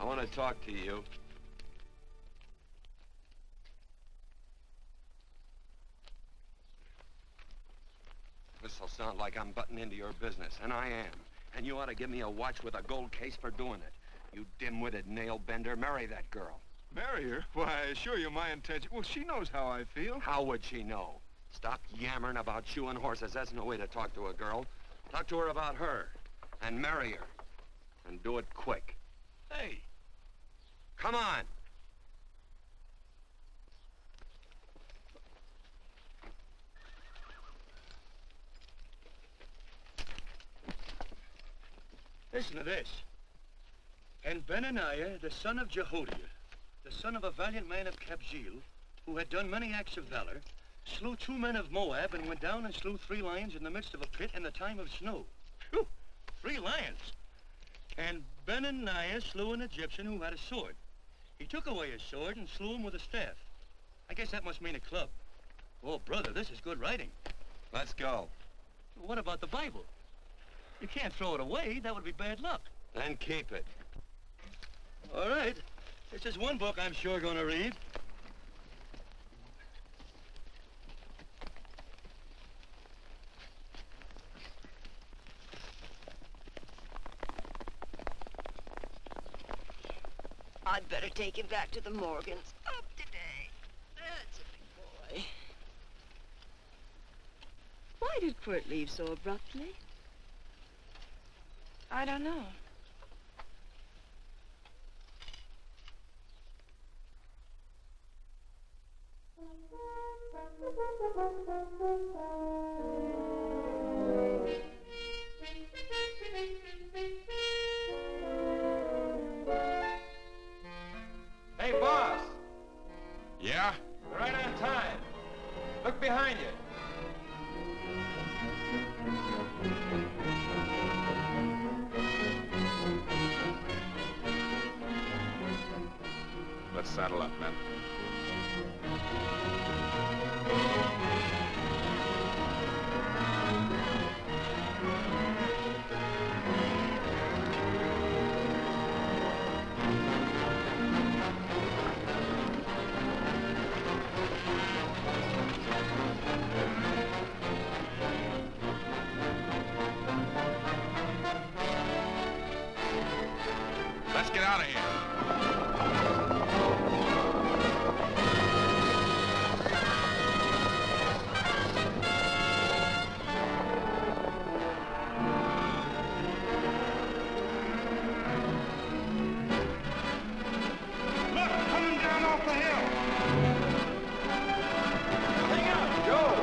I want to talk to you. This'll sound like I'm butting into your business, and I am. And you ought to give me a watch with a gold case for doing it. You dim-witted nail-bender, marry that girl. Marry her? Why, I assure you my intention... Well, she knows how I feel. How would she know? Stop yammering about shoeing horses. That's no way to talk to a girl. Talk to her about her, and marry her. And do it quick. Hey. Come on. Listen to this. And Benaniah, the son of Jehoiada, the son of a valiant man of Kabzeel, who had done many acts of valor, slew 2 men of Moab and went down and slew 3 lions in the midst of a pit in the time of snow. Whew, 3 lions. And Benaniah slew an Egyptian who had a sword. He took away his sword and slew him with a staff. I guess that must mean a club. Oh, brother, this is good writing. Let's go. What about the Bible? You can't throw it away. That would be bad luck. Then keep it. All right. This is one book I'm sure going to read. I'd better take him back to the Morgans. Up today. That's a big boy. Why did Quirt leave so abruptly? I don't know. saddle up, men. Let's get out of here. Look, coming down off the hill. Hang out, Joe.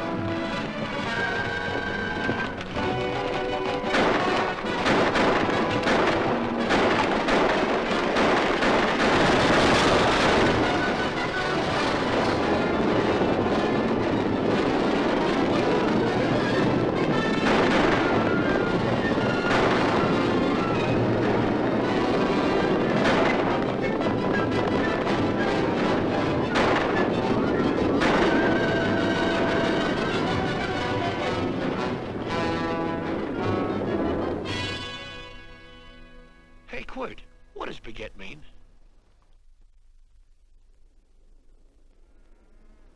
Hey, Quirt, what does baguette mean?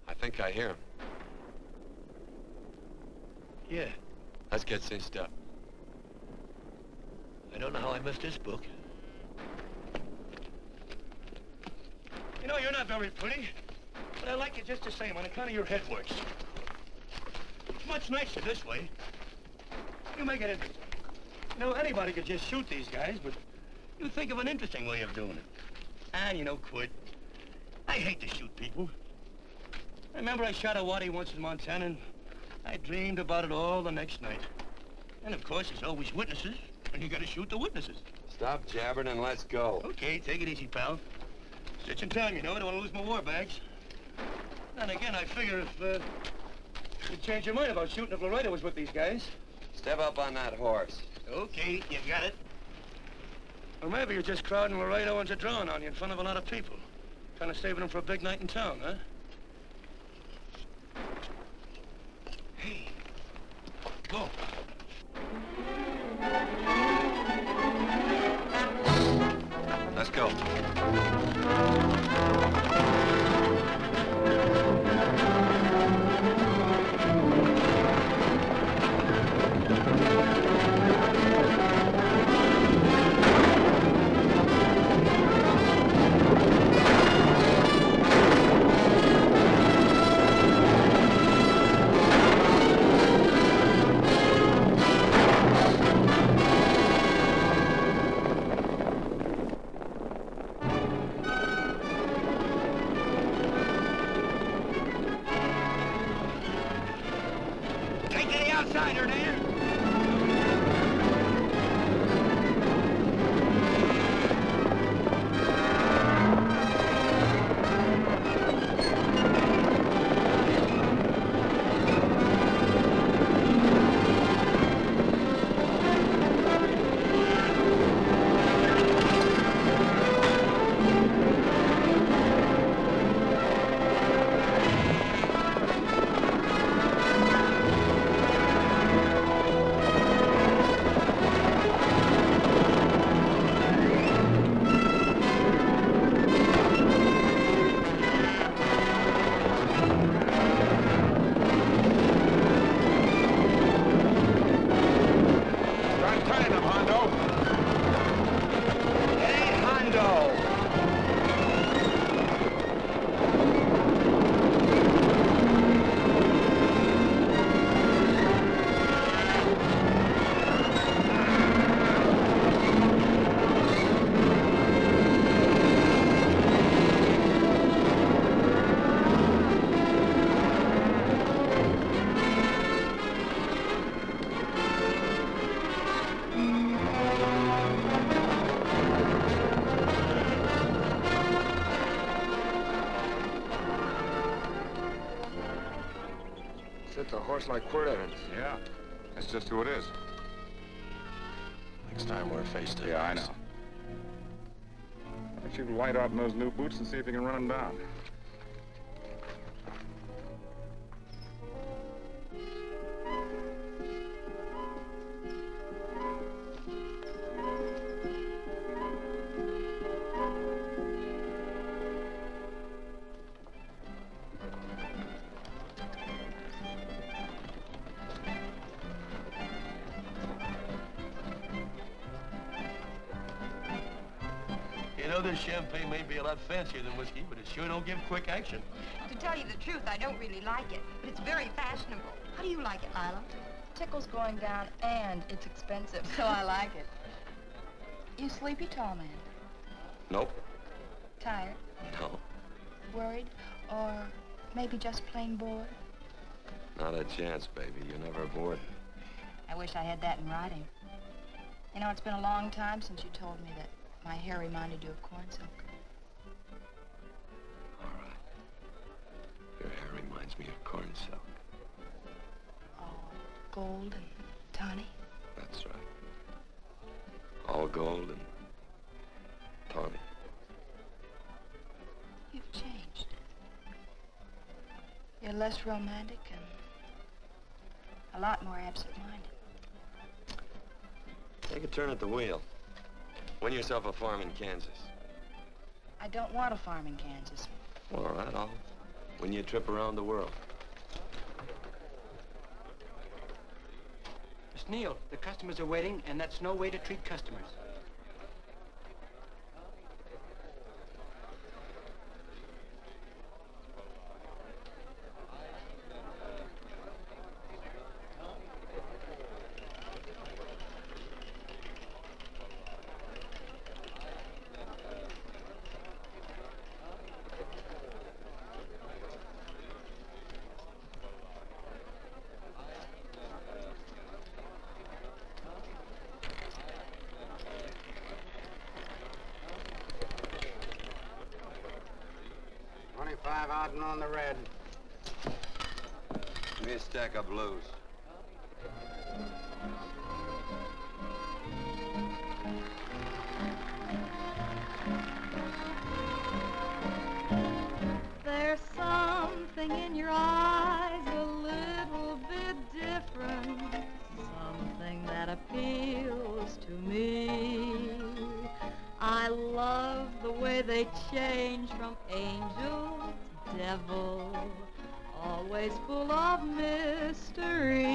I think I hear him. Yeah, Let's get cinched up. I don't know how I missed this book. You know, you're not very pretty, but I like you just the same on account of your head works. It's much nicer this way. You make it interesting. You know, anybody could just shoot these guys, but you think of an interesting way of doing it. And, you know, Quirt, I hate to shoot people. I remember I shot a waddy once in Montana, and I dreamed about it all the next night. And, of course, there's always witnesses, and you gotta shoot the witnesses. Stop jabbering and let's go. Okay, take it easy, pal. Stitching time, you know. I don't want to lose my war bags. Then again, I figure if you'd change your mind about shooting if Laredo was with these guys. Step up on that horse. Okay, you got it. Or maybe you're just crowding Laredo into drawing on you in front of a lot of people. Kind of saving them for a big night in town, huh? Hey, go. Let's go. Take to the outsider, Dan. It's a horse like Quirt Evans. Yeah, that's just who it is. Next time we're face to face. Yeah, I know. don't you light out in those new boots and see if you can run them down? You know, this champagne may be a lot fancier than whiskey, but it sure don't give quick action. To tell you the truth, I don't really like it, but it's very fashionable. How do you like it, Lila? Tickle's going down, and it's expensive, so I like it. You sleepy, tall man? Nope. Tired? No. Worried? Or maybe just plain bored? Not a chance, baby. You're never bored. I wish I had that in writing. You know, it's been a long time since you told me that my hair reminded you of corn silk. All right. Your hair reminds me of corn silk. All gold and tawny? That's right. All gold and tawny. You've changed. You're less romantic and a lot more absent-minded. Take a turn at the wheel. Win yourself a farm in Kansas. I don't want a farm in Kansas. Well, all right, I'll win you a trip around the world. Miss Neal, the customers are waiting, and that's no way to treat customers. Out on the red. Give me a stack of blues. There's something in your eyes a little bit different, something that appeals to me. I love the way they change from angel to devil, always full of mystery.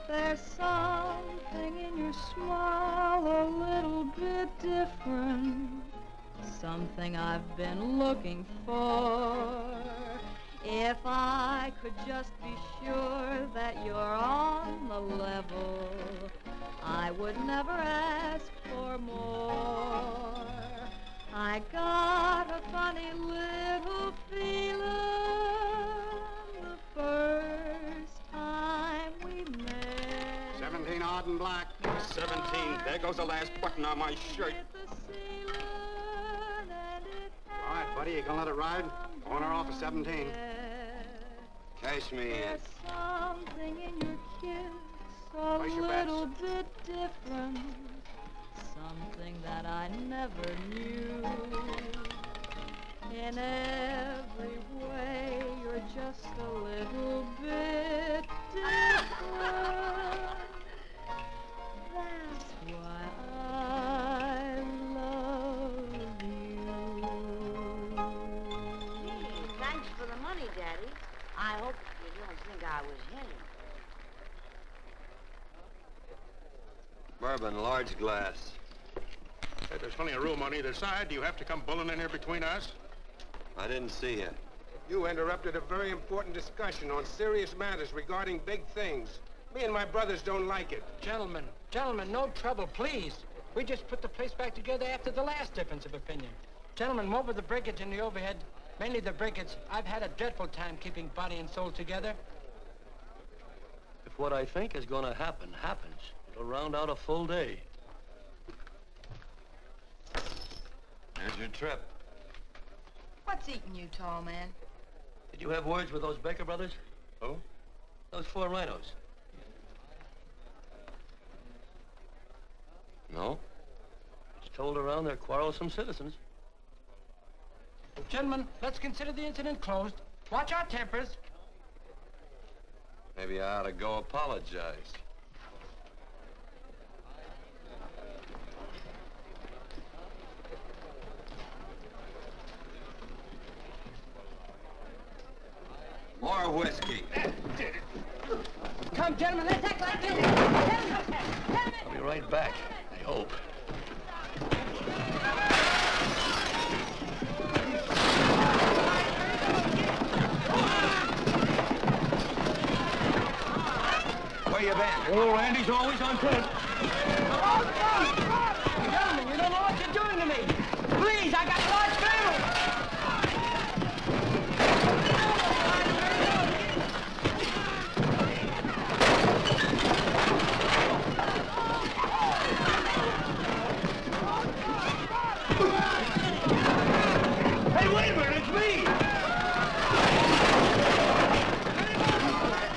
There's something in your smile a little bit different, something I've been looking for. If I could just be sure that you're on the level, I would never ask for more. I got a funny little feeling the first time we met. 17 odd and black. 17. There goes the last button on my shirt. All right, buddy, you gonna let it ride? On or off of 17. Cash me in. There's something in your kiss a Place your little bets. bit different, something that I never knew. In every way, you're just a little bit different. That's why I love you. Thanks for the money, Daddy. I hope you don't think I was hitting. Bourbon, large glass. Hey, there's plenty of room on either side. Do you have to come bulling in here between us? I didn't see you. You interrupted a very important discussion on serious matters regarding big things. Me and my brothers don't like it. Gentlemen, no trouble, please. We just put the place back together after the last difference of opinion. Gentlemen, what with the breakage and the overhead, mainly the breakage, I've had a dreadful time keeping body and soul together. If what I think is going to happen happens, it'll round out a full day. Here's your trip. What's eating you, tall man? Did you have words with those Baker brothers? Who? Those 4 rhinos. No? It's told around they're quarrelsome citizens. Gentlemen, let's consider the incident closed. Watch our tempers. Maybe I ought to go apologize. More whiskey. Come, gentlemen, let's act like this. I'll be right back, I hope. Where you been? Oh, Randy's always on foot. Gentlemen, you don't know what you're doing to me. Please, I got a large family. Hey, wait a minute, it's me!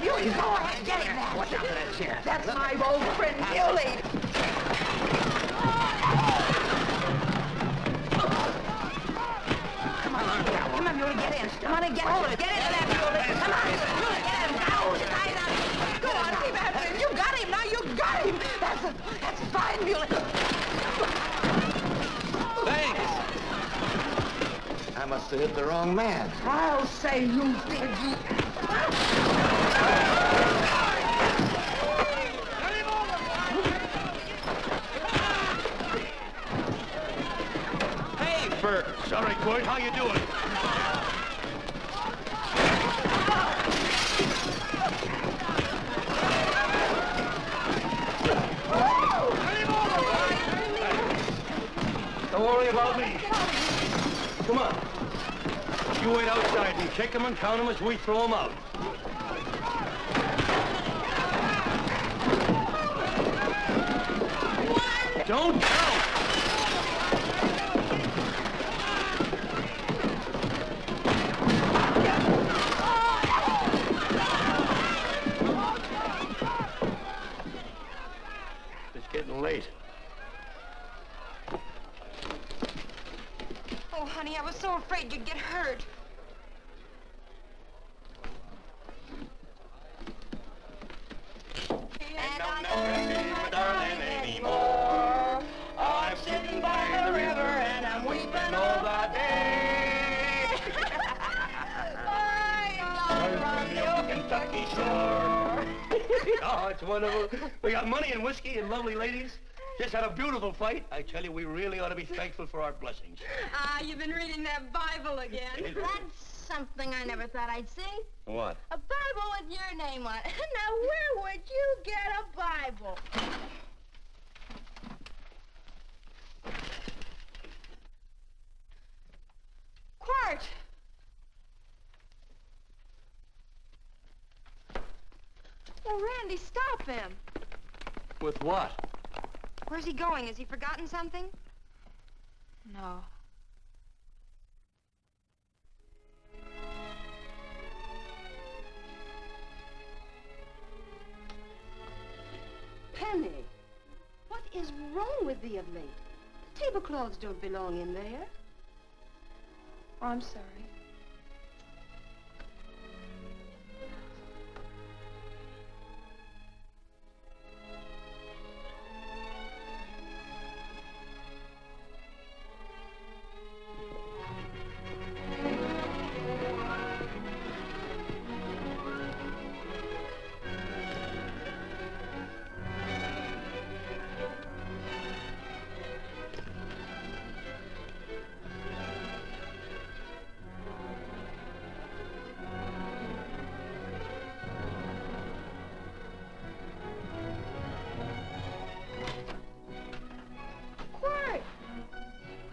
You go ahead, get him now. Watch out for that chair. That's my old friend, Muley. Come on, Muley, get in. Come on and get hold of it. Get into that, Muley. Come on, Muley, get him. Now, tie up. Go on, keep after him. You got him, now you got him. That's fine, Muley. Thanks. I must have hit the wrong man. I'll say you did, you. Hey, Bert. Sorry, Court. How you doing? Don't worry about me. Come on. You wait outside and kick them and count them as we throw them out. Don't count! It's getting late. Oh, honey, I was so afraid you'd get hurt. And I'll never see my darling anymore. I'm sitting by the river and I'm weeping all the day. From the old Kentucky shore. Oh, it's wonderful. We got money and whiskey and lovely ladies. Just had a beautiful fight. I tell you, we really ought to be thankful for our blessings. Ah, you've been reading that Bible again. That's something I never thought I'd see. What? A Bible with your name on it. Now, where would you get a Bible? Quart! Oh, Randy, stop him. With what? Where's he going? Has he forgotten something? No. Penny, what is wrong with thee of late? Tablecloths don't belong in there. Oh, I'm sorry.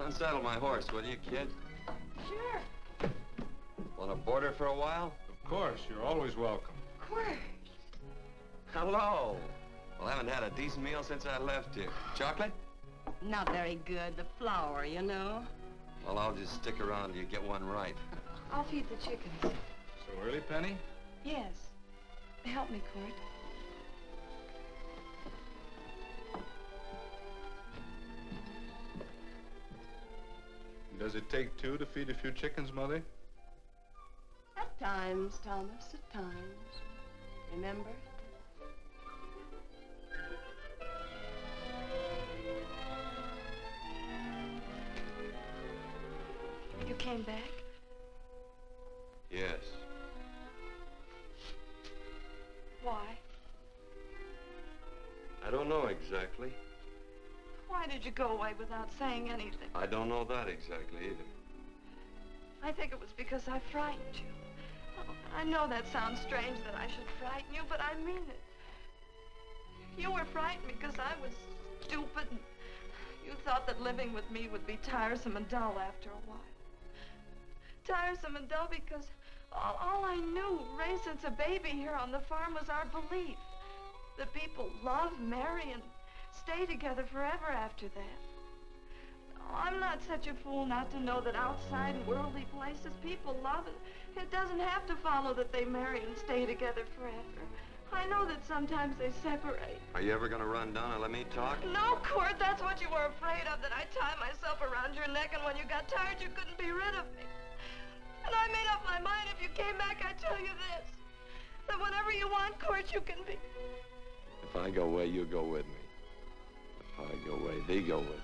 Unsaddle my horse, will you, kid? Sure. Want to board her for a while? Of course, you're always welcome. Quart. Hello. Well, I haven't had a decent meal since I left here. Chocolate? Not very good. The flour, you know. Well, I'll just stick around till you get one right. I'll feed the chickens. So early, Penny? Yes. Help me, Quart. Does it take two to feed a few chickens, Mother? At times, Thomas, at times. Remember? You came back? Yes. Why? I don't know exactly. Why did you go away without saying anything? I don't know that exactly either. I think it was because I frightened you. Oh, I know that sounds strange that I should frighten you, but I mean it. You were frightened because I was stupid, and you thought that living with me would be tiresome and dull after a while. Tiresome and dull because all I knew, raised since a baby here on the farm, was our belief that people love, marry, and stay together forever after that. Oh, I'm not such a fool not to know that outside in worldly places people love, and it doesn't have to follow that they marry and stay together forever. I know that sometimes they separate. Are you ever going to run down and let me talk? No, Court, that's what you were afraid of, that I'd tie myself around your neck, and when you got tired, you couldn't be rid of me. And I made up my mind, if you came back, I'd tell you this, that whenever you want, Court, you can be. If I go away, you go with me. If I go away, they go with me.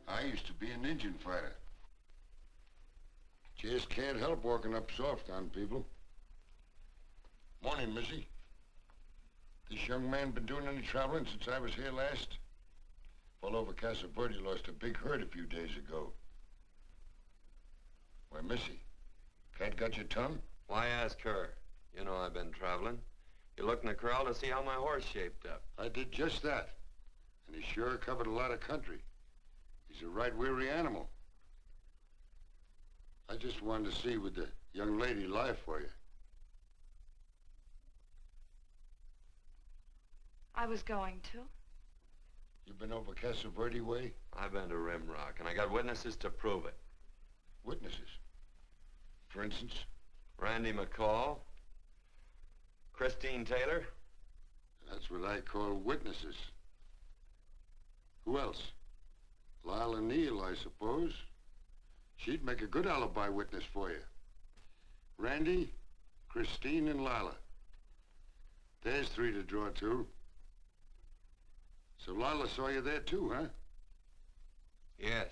I used to be an Indian fighter. Just can't help walking up soft on people. Morning, Missy. This young man been doing any traveling since I was here last? Fellow over Casa Verde lost a big herd a few days ago. Why, Missy, cat got your tongue? Why ask her? You know I've been traveling. You looked in the corral to see how my horse shaped up. I did just that. And he sure covered a lot of country. He's a right weary animal. I just wanted to see would the young lady lie for you. I was going to. You been over Casa Verde way? I've been to Rimrock, and I got witnesses to prove it. Witnesses? For instance? Randy McCall, Christine Taylor. That's what I call witnesses. Who else? Lila Neal, I suppose. She'd make a good alibi witness for you. Randy, Christine, and Lila. There's three to draw to. So Lila saw you there too, huh? Yes.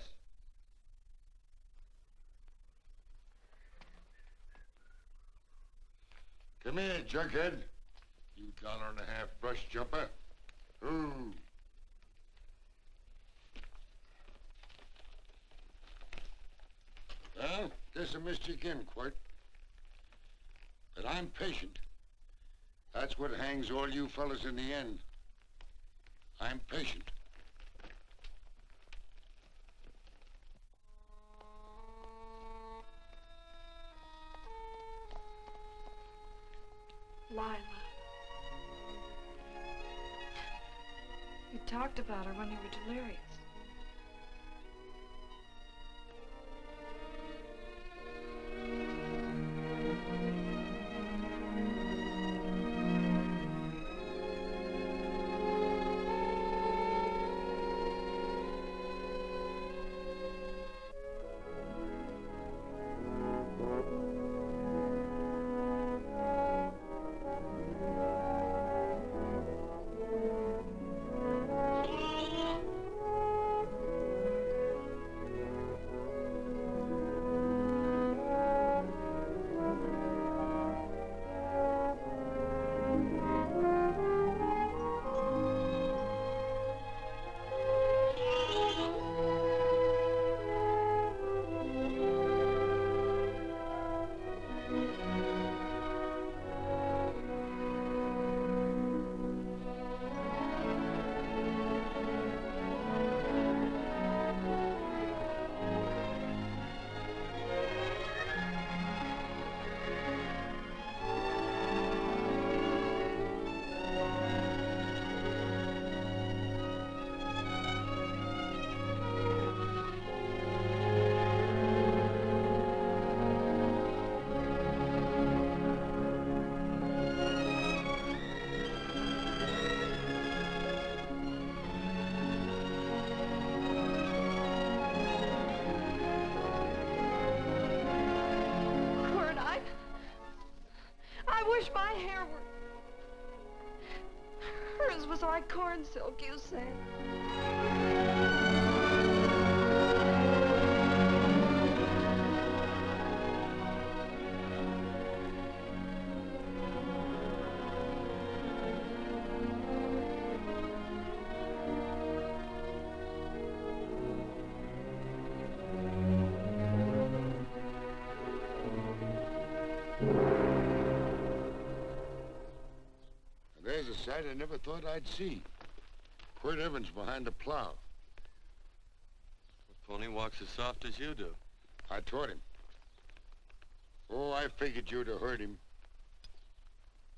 Come here, junkhead. You $1.50 brush jumper. Ooh. Well, guess I missed you again, Quirt. But I'm patient. That's what hangs all you fellas in the end. I'm patient. Lila. You talked about her when you were delirious. hair were... Hers was like corn silk, you said. There's a sight I never thought I'd see. Quirt Evans behind the plow. The pony walks as soft as you do. I taught him. Oh, I figured you'd have heard him.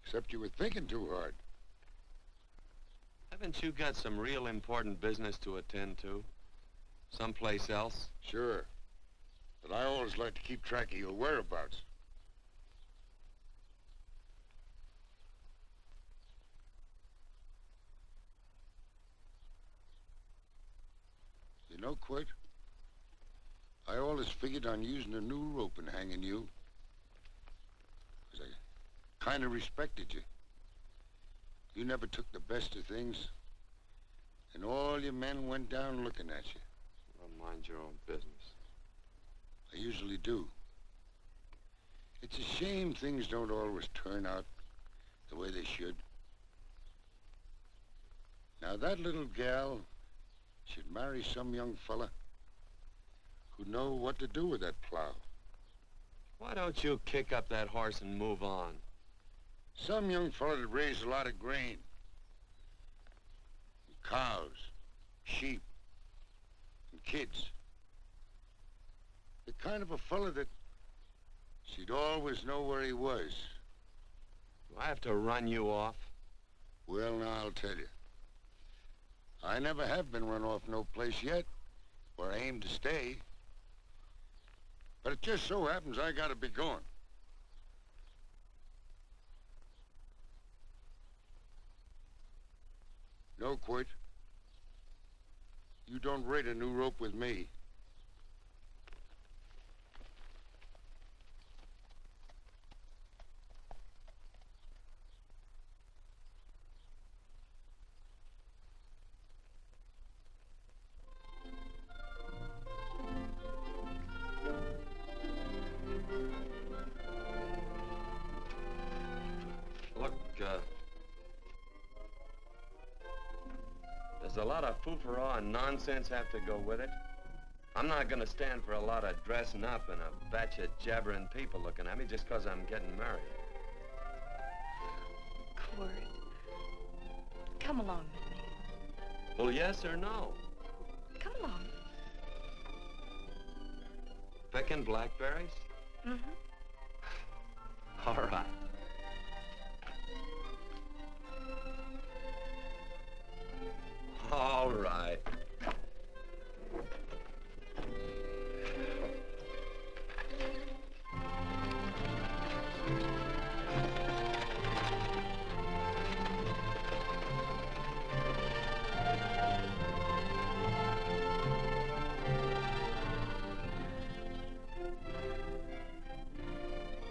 Except you were thinking too hard. Haven't you got some real important business to attend to? Someplace else? Sure. But I always like to keep track of your whereabouts. You know, Quirt, I always figured on using a new rope and hanging you. 'Cause I kind of respected you. You never took the best of things, and all your men went down looking at you. Well, mind your own business. I usually do. It's a shame things don't always turn out the way they should. Now, that little gal should marry some young fella who'd know what to do with that plow. Why don't you kick up that horse and move on? Some young fella that raised a lot of grain. And cows, sheep, and kids. The kind of a fella that she'd always know where he was. Do I have to run you off? Well, now, I'll tell you. I never have been run off no place yet, where I aim to stay. But it just so happens I gotta be going. No, Quirt. You don't raid a new rope with me. Look, there's a lot of foo-for-all and nonsense have to go with it. I'm not gonna stand for a lot of dressing up and a batch of jabbering people looking at me just 'cause I'm getting married. Quirt, come along with me. Well, yes or no? Come along. Picking blackberries? Mm-hmm. All right. All right.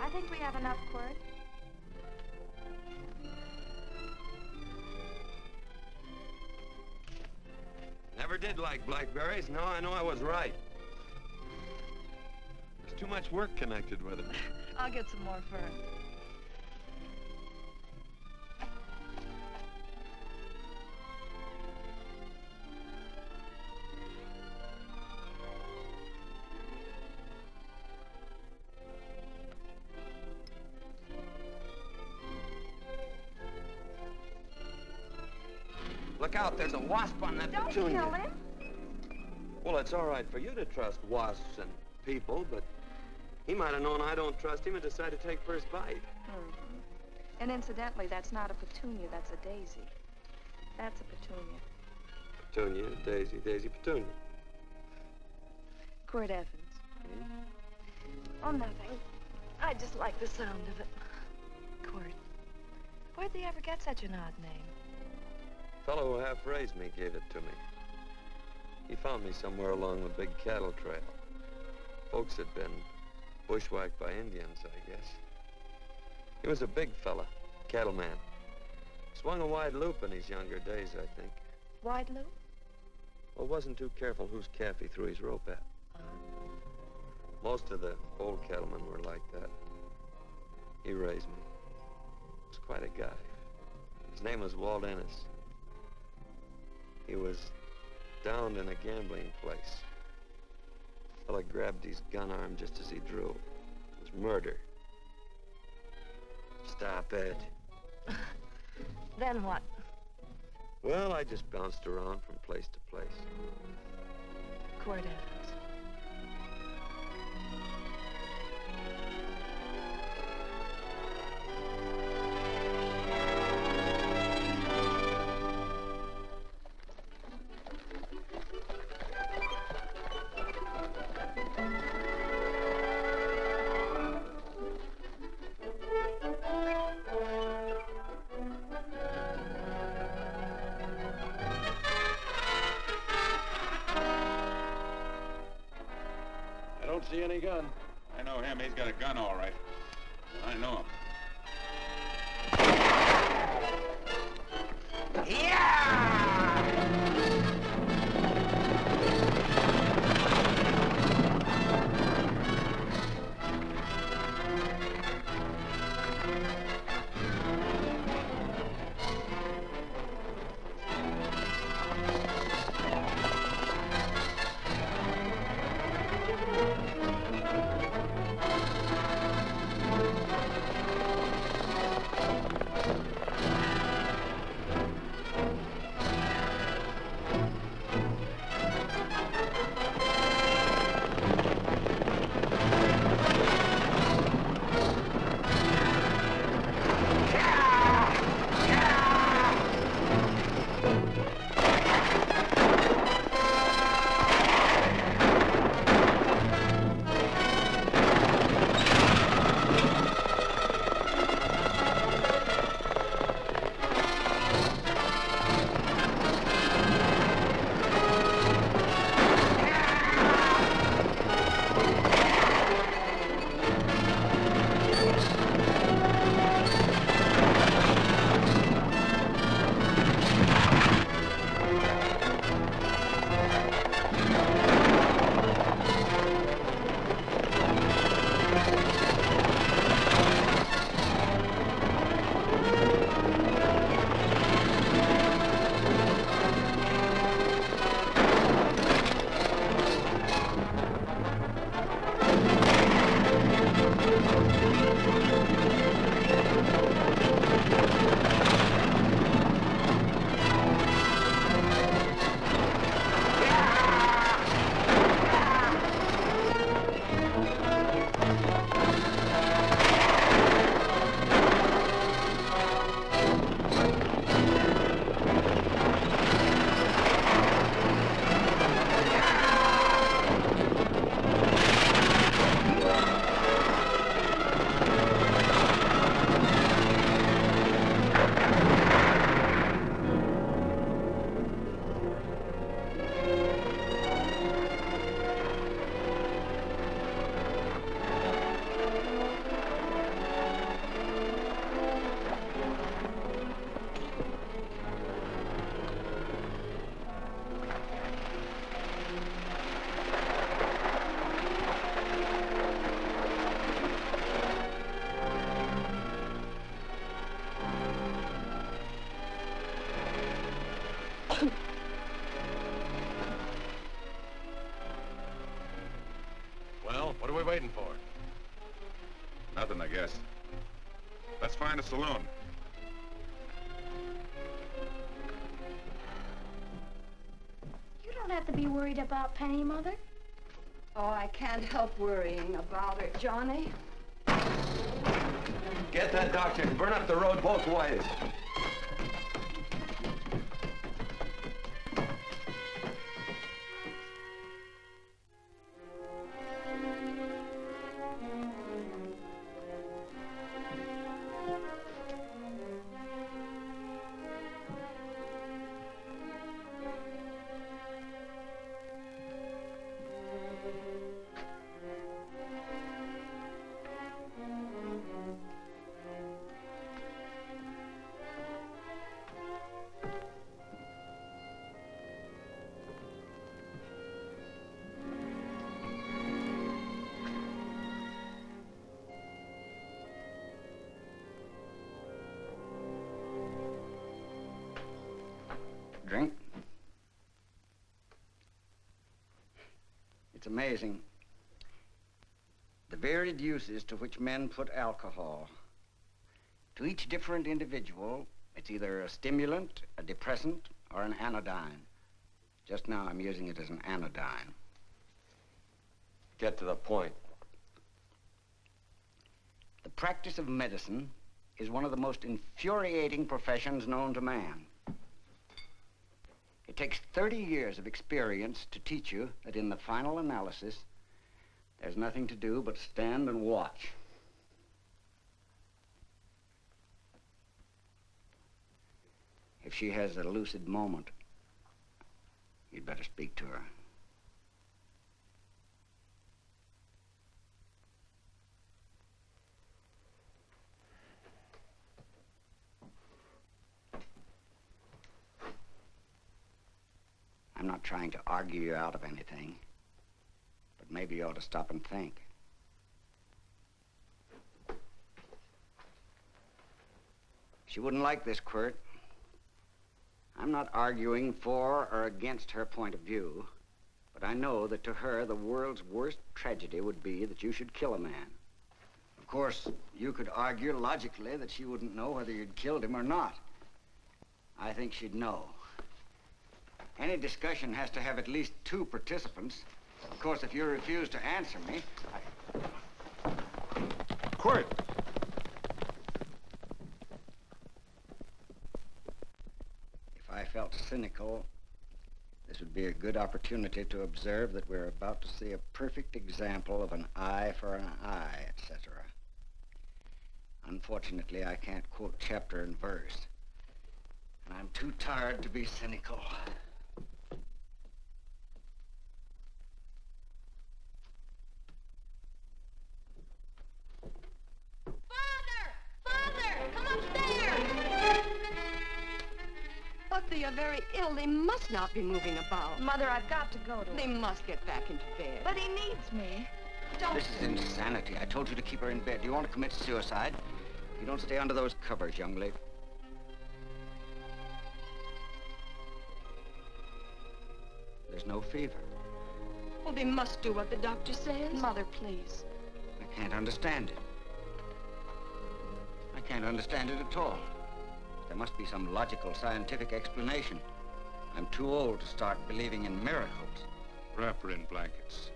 I think we have enough, Quirt. Never did like blackberries. Now I know I was right. There's too much work connected with it. I'll get some more fern. Look out, there's a wasp on that Don't petunia. kill him. Well, it's all right for you to trust wasps and people, but he might have known I don't trust him and decided to take first bite. Mm-hmm. And incidentally, that's not a petunia, that's a daisy. That's a petunia. Petunia, daisy, daisy, petunia. Quirt Evans. Oh, nothing. I just like the sound of it. Quirt. Where'd they ever get such an odd name? The fellow who half raised me gave it to me. He found me somewhere along the big cattle trail. Folks had been bushwhacked by Indians, I guess. He was a big fella, Cattleman. Swung a wide loop in his younger days, I think. Wide loop? Well, wasn't too careful whose calf he threw his rope at. Most of the old cattlemen were like that. He raised me. Was quite a guy. His name was Walt Ennis. He was downed in a gambling place. A fella grabbed his gun arm just as he drew. It was murder. Stop it. Then what? Well, I just bounced around from place to place. Quirt Evans. See any gun? I know him. He's got a gun, all right. I know him. Well, what are we waiting for? Nothing, I guess. Let's find a saloon. You don't have to be worried about Penny, Mother. Oh, I can't help worrying about her, Johnny. Get that doctor and burn up the road both ways. It's amazing. The varied uses to which men put alcohol. To each different individual, it's either a stimulant, a depressant, or an anodyne. Just now, I'm using it as an anodyne. Get to the point. The practice of medicine is one of the most infuriating professions known to man. It takes 30 years of experience to teach you that in the final analysis, there's nothing to do but stand and watch. If she has a lucid moment, you'd better speak to her. I'm not trying to argue you out of anything, but maybe you ought to stop and think. She wouldn't like this, Quirt. I'm not arguing for or against her point of view, but I know that to her, the world's worst tragedy would be that you should kill a man. Of course, you could argue logically that she wouldn't know whether you'd killed him or not. I think she'd know. Any discussion has to have at least 2 participants. Of course, if you refuse to answer me, Quirt! If I felt cynical, this would be a good opportunity to observe that we're about to see a perfect example of an eye for an eye, etc. Unfortunately, I can't quote chapter and verse, and I'm too tired to be cynical. But they are very ill. They must not be moving about. Mother, I've got to go to They him. must get back into bed. But he needs me. Don't... This is insanity. I told you to keep her in bed. Do you want to commit suicide? You don't stay under those covers, young lady. There's no fever. Well, they must do what the doctor says. Mother, please. I can't understand it. I can't understand it at all. There must be some logical, scientific explanation. I'm too old to start believing in miracles. Wrap her in blankets.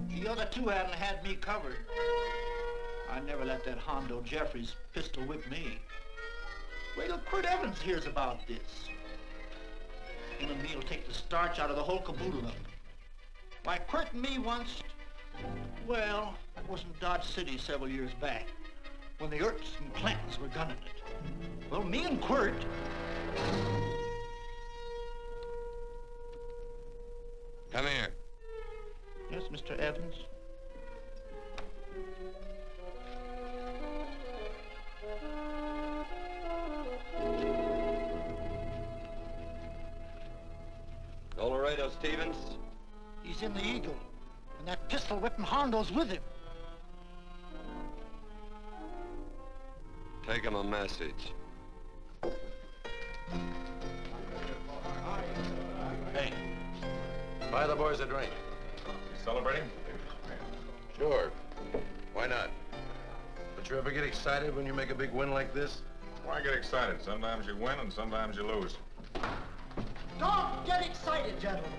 The other 2 hadn't had me covered. I never let that Hondo Jeffries pistol whip me. Wait till Quirt Evans hears about this. Him and me'll take the starch out of the whole caboodle of it. Why, Quirt and me once, well, that was in Dodge City several years back, when the Earps and Clantons were gunning it. Well, me and Quirt... Come here. Yes, Mr. Evans? Laredo Stevens? He's in the Eagle, and that pistol whipping Hondo's with him. Take him a message. Hey, buy the boys a drink. You celebrating? Sure. Why not? But you ever get excited when you make a big win like this? Why get excited? Sometimes you win and sometimes you lose. Don't get excited, gentlemen.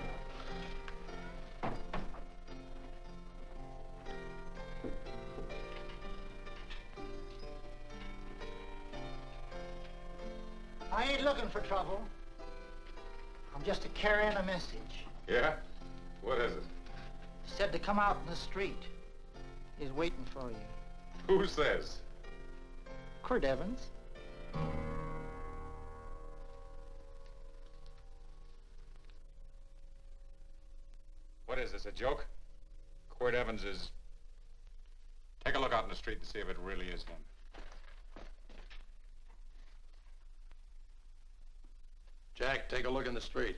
I ain't looking for trouble. I'm just carrying a message. Yeah? What is it? He said to come out in the street. He's waiting for you. Who says? Quirt Evans. What is this, a joke? Quirt Evans is... Take a look out in the street and see if it really is him. Jack, take a look in the street.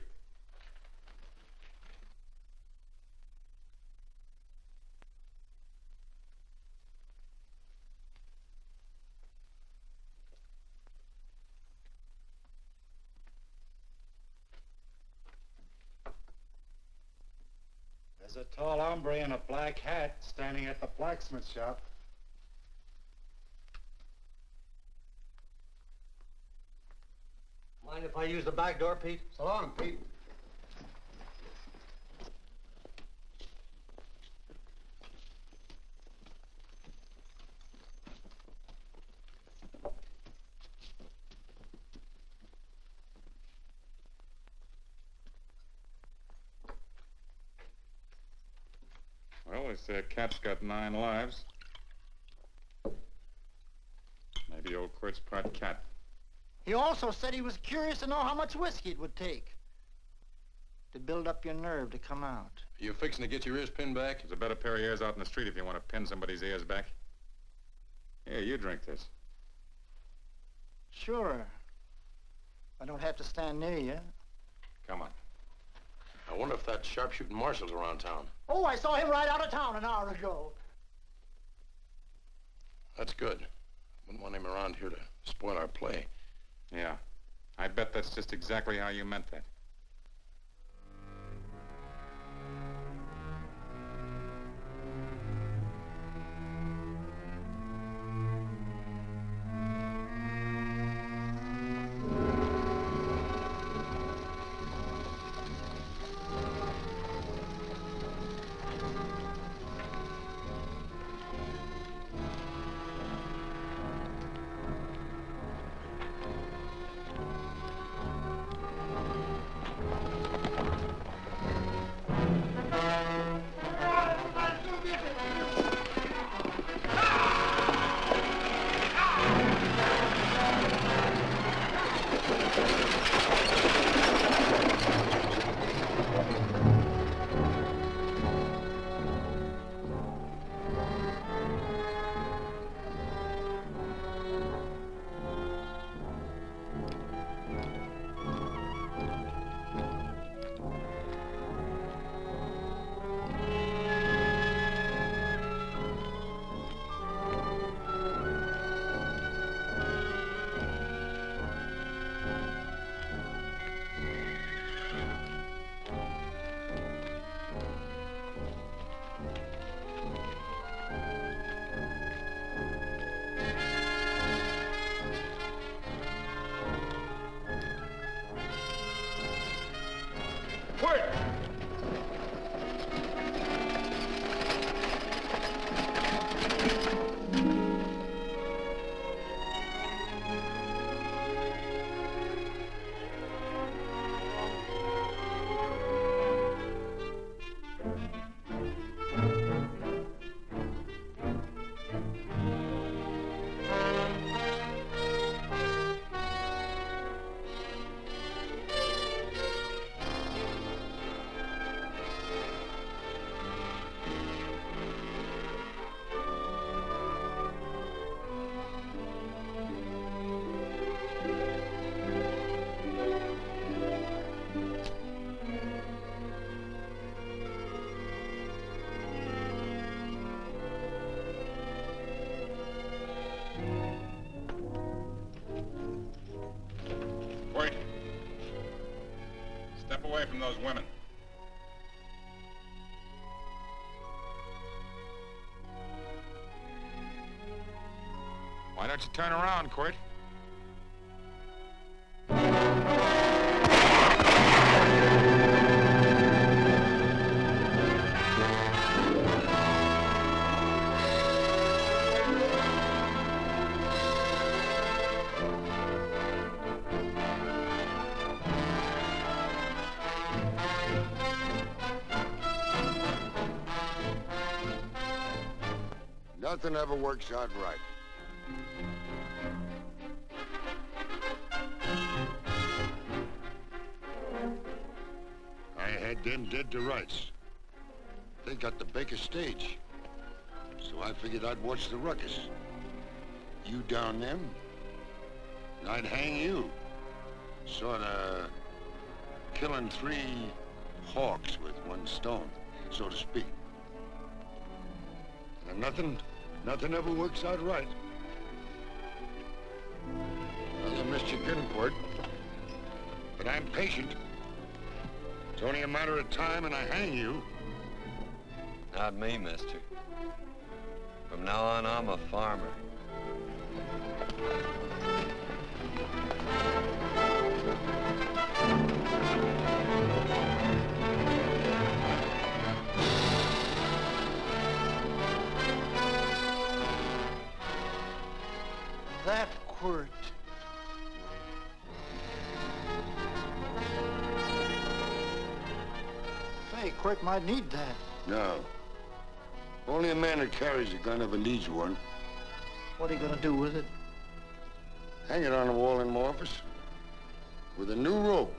There's a tall hombre in a black hat standing at the blacksmith shop. Mind if I use the back door, Pete? So long, Pete. Well, they say a cat's got 9 lives. Maybe old Quirt's part cat. He also said he was curious to know how much whiskey it would take to build up your nerve to come out. Are you fixing to get your ears pinned back? There's a better pair of ears out in the street if you want to pin somebody's ears back. Here, you drink this. Sure. I don't have to stand near you. Come on. I wonder if that sharpshooting marshal's around town. Oh, I saw him ride out of town an hour ago. That's good. Wouldn't want him around here to spoil our play. Yeah. I bet that's just exactly how you meant that. Step away from those women. Why don't you turn around, Quirt? Nothing ever works out right. I had them dead to rights. They got the Baker stage. So I figured I'd watch the ruckus. You down them, and I'd hang you. Sorta killing 3 hawks with 1 stone, so to speak. And nothing ever works out right. Well, you missed your getting for it. But I'm patient. It's only a matter of time and I hang you. Not me, mister. From now on, I'm a farmer. That quirt. Hey, Quirt might need that. No. Only a man who carries a gun ever needs one. What are you gonna do with it? Hang it on the wall in my office with a new rope.